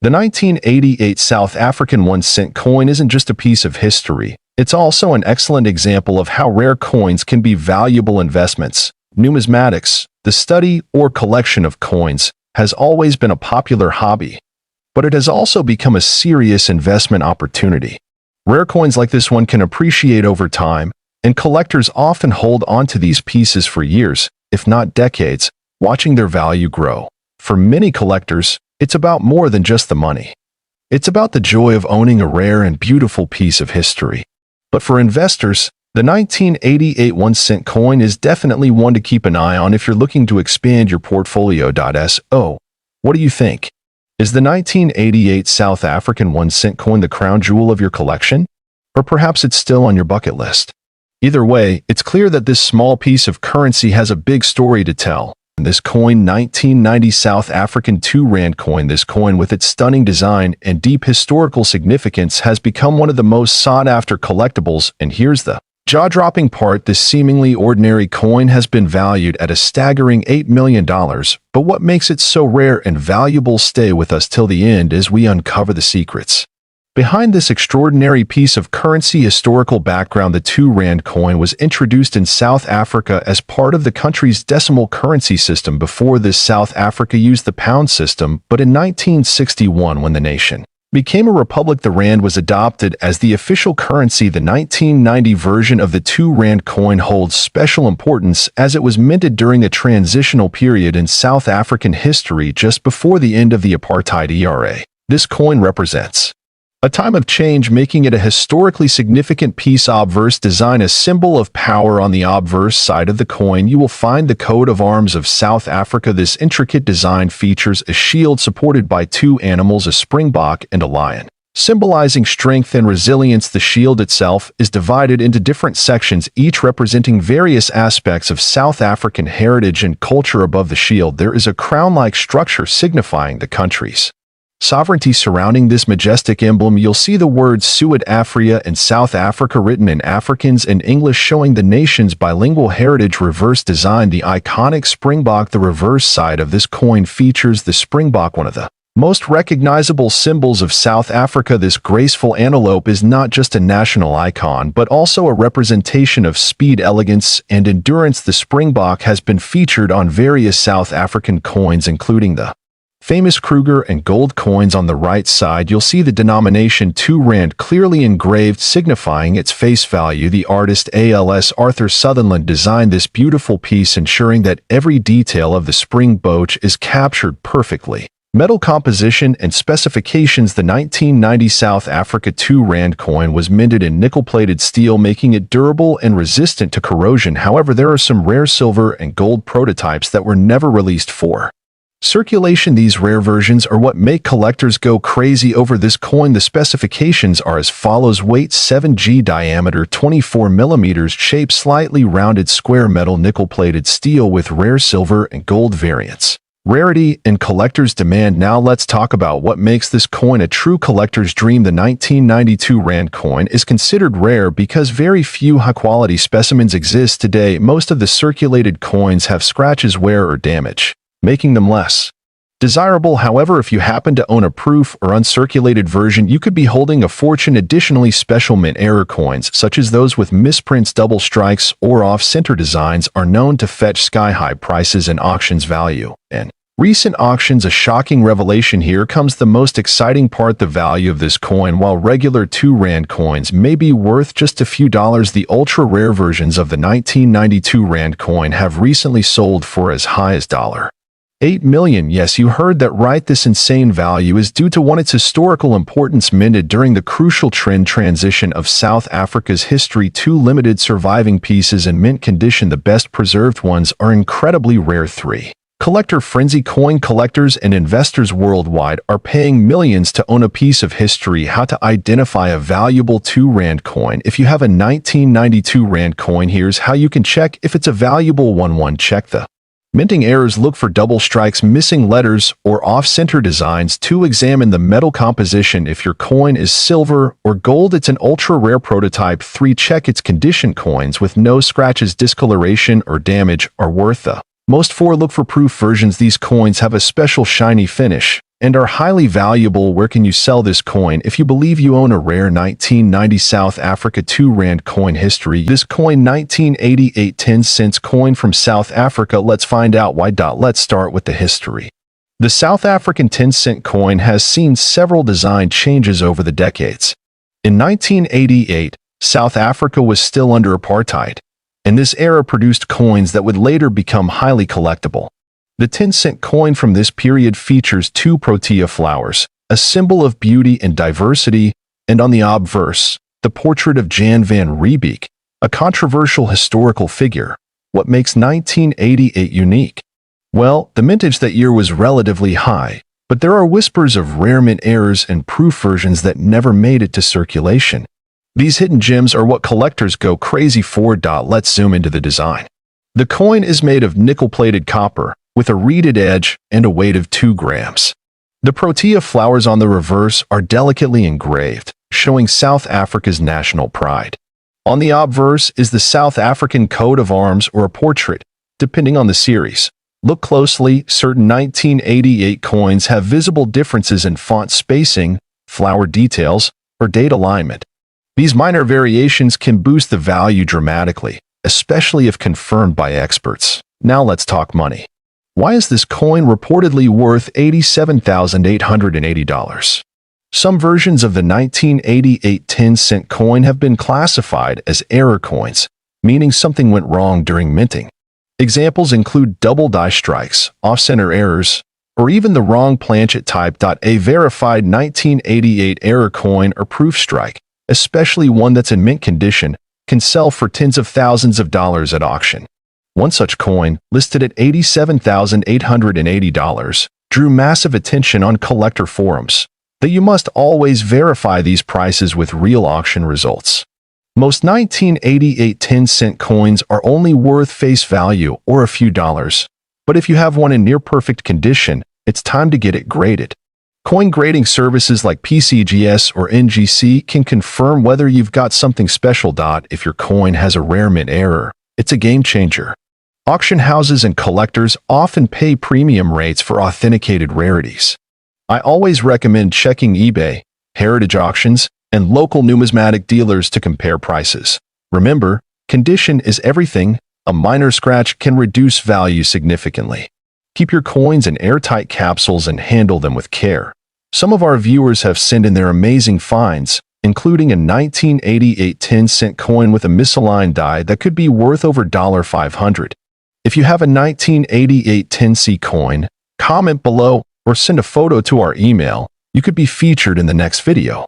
The 1988 South African 1-cent coin isn't just a piece of history, it's also an excellent example of how rare coins can be valuable investments. Numismatics, the study or collection of coins, has always been a popular hobby, but it has also become a serious investment opportunity. Rare coins like this one can appreciate over time, and collectors often hold onto these pieces for years, if not decades, watching their value grow. For many collectors, it's about more than just the money. It's about the joy of owning a rare and beautiful piece of history. But for investors, the 1988 1-cent coin is definitely one to keep an eye on if you're looking to expand your portfolio. So, what do you think? Is the 1988 South African 1-cent coin the crown jewel of your collection? Or perhaps it's still on your bucket list? Either way, it's clear that this small piece of currency has a big story to tell. This coin, 1990 South African 2 Rand coin, this coin with its stunning design and deep historical significance has become one of the most sought-after collectibles, and here's the jaw-dropping part: this seemingly ordinary coin has been valued at a staggering $8 million, but what makes it so rare and valuable? Stay with us till the end as we uncover the secrets behind this extraordinary piece of currency. Historical background: the 2 Rand coin was introduced in South Africa as part of the country's decimal currency system. Before this, South Africa used the pound system, but in 1961, when the nation became a republic, the rand was adopted as the official currency. The 1990 version of the 2 Rand coin holds special importance as it was minted during a transitional period in South African history just before the end of the apartheid era. This coin represents a time of change, making it a historically significant piece. Obverse design: a symbol of power. On the obverse side of the coin, you will find the coat of arms of South Africa. This intricate design features a shield supported by 2 animals, a springbok and a lion, symbolizing strength and resilience. The shield itself is divided into different sections, each representing various aspects of South African heritage and culture. Above the shield, there is a crown-like structure signifying the country's sovereignty. Surrounding this majestic emblem, you'll see the words Suid-Afrika and South Africa written in Afrikaans and English, showing the nation's bilingual heritage. Reverse design: the iconic springbok. The reverse side of this coin features the springbok, one of the most recognizable symbols of South Africa. This graceful antelope is not just a national icon, but also a representation of speed, elegance, and endurance. The springbok has been featured on various South African coins, including the famous Kruger and gold coins. On the right side, you'll see the denomination 2 Rand clearly engraved, signifying its face value. The artist ALS Arthur Sutherland designed this beautiful piece, ensuring that every detail of the springbok is captured perfectly. Metal composition and specifications: the 1990 South Africa 2 Rand coin was minted in nickel-plated steel, making it durable and resistant to corrosion. However, there are some rare silver and gold prototypes that were never released for circulation. These rare versions are what make collectors go crazy over this coin. The specifications are as follows: weight 7g, diameter 24 mm, shape slightly rounded square, metal nickel-plated steel with rare silver and gold variants. Rarity and collector's demand. Now let's talk about what makes this coin a true collector's dream. The 1992 Rand coin is considered rare because very few high-quality specimens exist today. Most of the circulated coins have scratches, wear, or damage, making them less desirable. However, if you happen to own a proof or uncirculated version, you could be holding a fortune. Additionally, special mint error coins, such as those with misprints, double strikes, or off-center designs, are known to fetch sky-high prices and auctions value. And recent auctions, a shocking revelation. Here comes the most exciting part: the value of this coin. While regular 2 Rand coins may be worth just a few dollars, the ultra-rare versions of the 1992 Rand coin have recently sold for as high as $8 million. Yes, you heard that right. This insane value is due to one, its historical importance. Minted during the crucial trend transition of South Africa's history. 2 limited surviving pieces in mint condition. The best preserved ones are incredibly rare. 3 collector frenzy. Coin collectors and investors worldwide are paying millions to own a piece of history. How to identify a valuable 2 Rand coin. If you have a 1992 Rand coin, here's how you can check if it's a valuable one. 1. Check the minting errors. Look for double strikes, missing letters, or off-center designs. 2. Examine the metal composition. If your coin is silver or gold, it's an ultra-rare prototype. 3. Check its condition. Coins with no scratches, discoloration, or damage are worth the most. 4. Look for proof versions. These coins have a special shiny finish and are highly valuable. Where can you sell this coin? If you believe you own a rare 1990 South Africa 2 Rand coin history. This coin, 1988 10-cent coin from South Africa. Let's find out why. Let's start with the history. The South African 10-cent coin has seen several design changes over the decades. In 1988, South Africa was still under apartheid, and this era produced coins that would later become highly collectible. The 10-cent coin from this period features 2 protea flowers, a symbol of beauty and diversity, and on the obverse, the portrait of Jan van Riebeeck, a controversial historical figure. What makes 1988 unique? Well, the mintage that year was relatively high, but there are whispers of rare mint errors and proof versions that never made it to circulation. These hidden gems are what collectors go crazy for. Let's zoom into the design. The coin is made of nickel-plated copper, with a reeded edge and a weight of 2 grams. The protea flowers on the reverse are delicately engraved, showing South Africa's national pride. On the obverse is the South African coat of arms or a portrait, depending on the series. Look closely. Certain 1988 coins have visible differences in font spacing, flower details, or date alignment. These minor variations can boost the value dramatically, especially if confirmed by experts. Now let's talk money. Why is this coin reportedly worth $87,880? Some versions of the 1988 10-cent coin have been classified as error coins, meaning something went wrong during minting. Examples include double die strikes, off-center errors, or even the wrong planchet type. A verified 1988 error coin or proof strike, especially one that's in mint condition, can sell for tens of thousands of dollars at auction. One such coin, listed at $87,880, drew massive attention on collector forums. That you must always verify these prices with real auction results. Most 1988 10-cent coins are only worth face value or a few dollars, but if you have one in near-perfect condition, it's time to get it graded. Coin grading services like PCGS or NGC can confirm whether you've got something special. If your coin has a rare mint error, it's a game changer. Auction houses and collectors often pay premium rates for authenticated rarities. I always recommend checking eBay, heritage auctions, and local numismatic dealers to compare prices. Remember, condition is everything. A minor scratch can reduce value significantly. Keep your coins in airtight capsules and handle them with care. Some of our viewers have sent in their amazing finds, including a 1988 10-cent coin with a misaligned die that could be worth over $500. If you have a 1988 10C coin, comment below or send a photo to our email. You could be featured in the next video.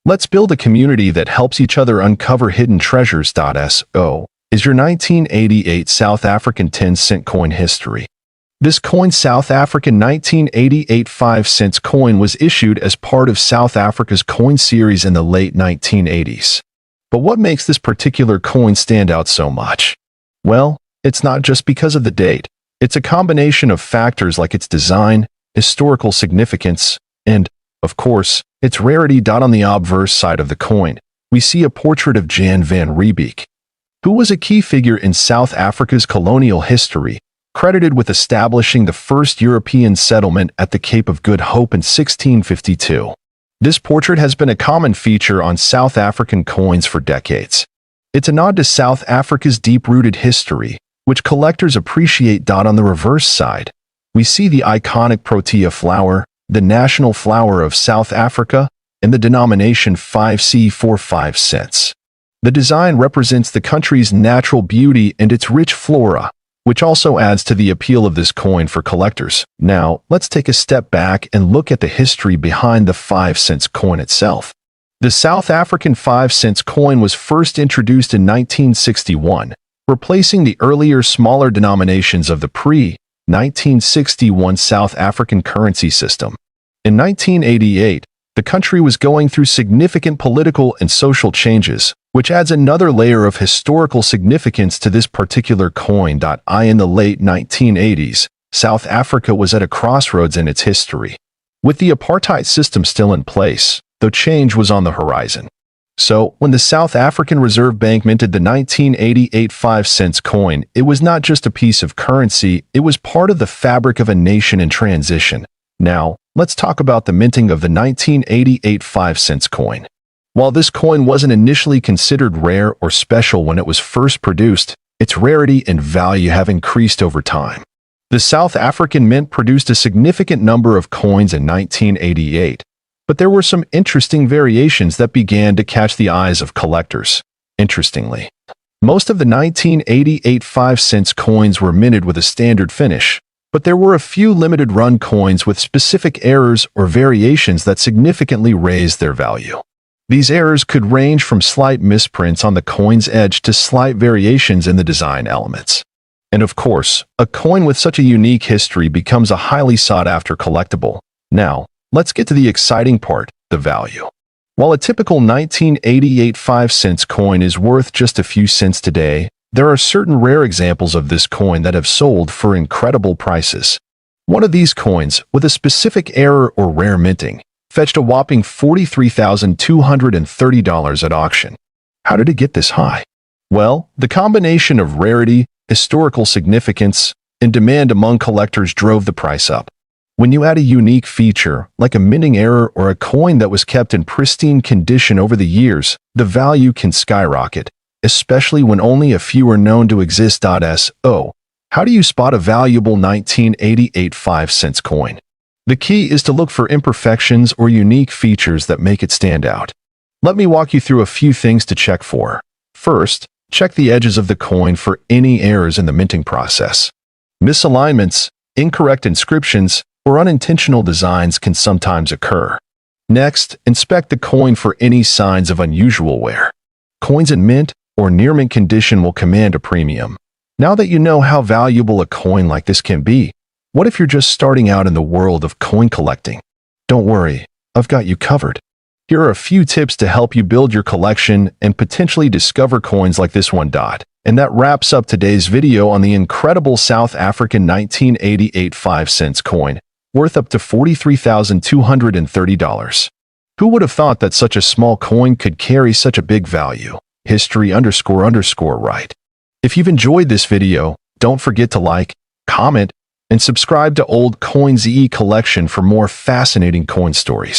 Let's build a community that helps each other uncover hidden treasures. So, is your 1988 South African 10-cent coin history? This coin, South African 1988 5-cent coin, was issued as part of South Africa's coin series in the late 1980s. But what makes this particular coin stand out so much? Well, it's not just because of the date. It's a combination of factors like its design, historical significance, and, of course, its rarity. On the obverse side of the coin, we see a portrait of Jan van Riebeeck, who was a key figure in South Africa's colonial history, credited with establishing the first European settlement at the Cape of Good Hope in 1652. This portrait has been a common feature on South African coins for decades. It's a nod to South Africa's deep-rooted history, which collectors appreciate. On the reverse side, we see the iconic Protea flower, the national flower of South Africa, and the denomination 5C for 5 cents. The design represents the country's natural beauty and its rich flora, which also adds to the appeal of this coin for collectors. Now, let's take a step back and look at the history behind the 5 cents coin itself. The South African 5 cents coin was first introduced in 1961, replacing the earlier smaller denominations of the pre-1961 South African currency system. In 1988, the country was going through significant political and social changes, which adds another layer of historical significance to this particular coin. In the late 1980s, South Africa was at a crossroads in its history. With the apartheid system still in place, though change was on the horizon. So, when the South African Reserve Bank minted the 1988 5 cents coin, it was not just a piece of currency, it was part of the fabric of a nation in transition. Now, let's talk about the minting of the 1988 5 cents coin. While this coin wasn't initially considered rare or special when it was first produced, its rarity and value have increased over time. The South African Mint produced a significant number of coins in 1988, but there were some interesting variations that began to catch the eyes of collectors. Interestingly, most of the 1988 5 cents coins were minted with a standard finish, but there were a few limited-run coins with specific errors or variations that significantly raised their value. These errors could range from slight misprints on the coin's edge to slight variations in the design elements. And of course, a coin with such a unique history becomes a highly sought-after collectible. Now, let's get to the exciting part, the value. While a typical 1988 5 cents coin is worth just a few cents today, there are certain rare examples of this coin that have sold for incredible prices. One of these coins, with a specific error or rare minting, fetched a whopping $43,230 at auction. How did it get this high? Well, the combination of rarity, historical significance, and demand among collectors drove the price up. When you add a unique feature, like a minting error or a coin that was kept in pristine condition over the years, the value can skyrocket, especially when only a few are known to exist. So, how do you spot a valuable 1988 5 cents coin? The key is to look for imperfections or unique features that make it stand out. Let me walk you through a few things to check for. First, check the edges of the coin for any errors in the minting process. Misalignments, incorrect inscriptions, or unintentional designs can sometimes occur. Next, inspect the coin for any signs of unusual wear. Coins in mint or near mint condition will command a premium. Now that you know how valuable a coin like this can be, what if you're just starting out in the world of coin collecting? Don't worry, I've got you covered. Here are a few tips to help you build your collection and potentially discover coins like this one. And that wraps up today's video on the incredible South African 1988 5 cents coin, worth up to $43,230. Who would have thought that such a small coin could carry such a big value? History__right. If you've enjoyed this video, don't forget to like, comment, and subscribe to Old COIN ZE Collection for more fascinating coin stories.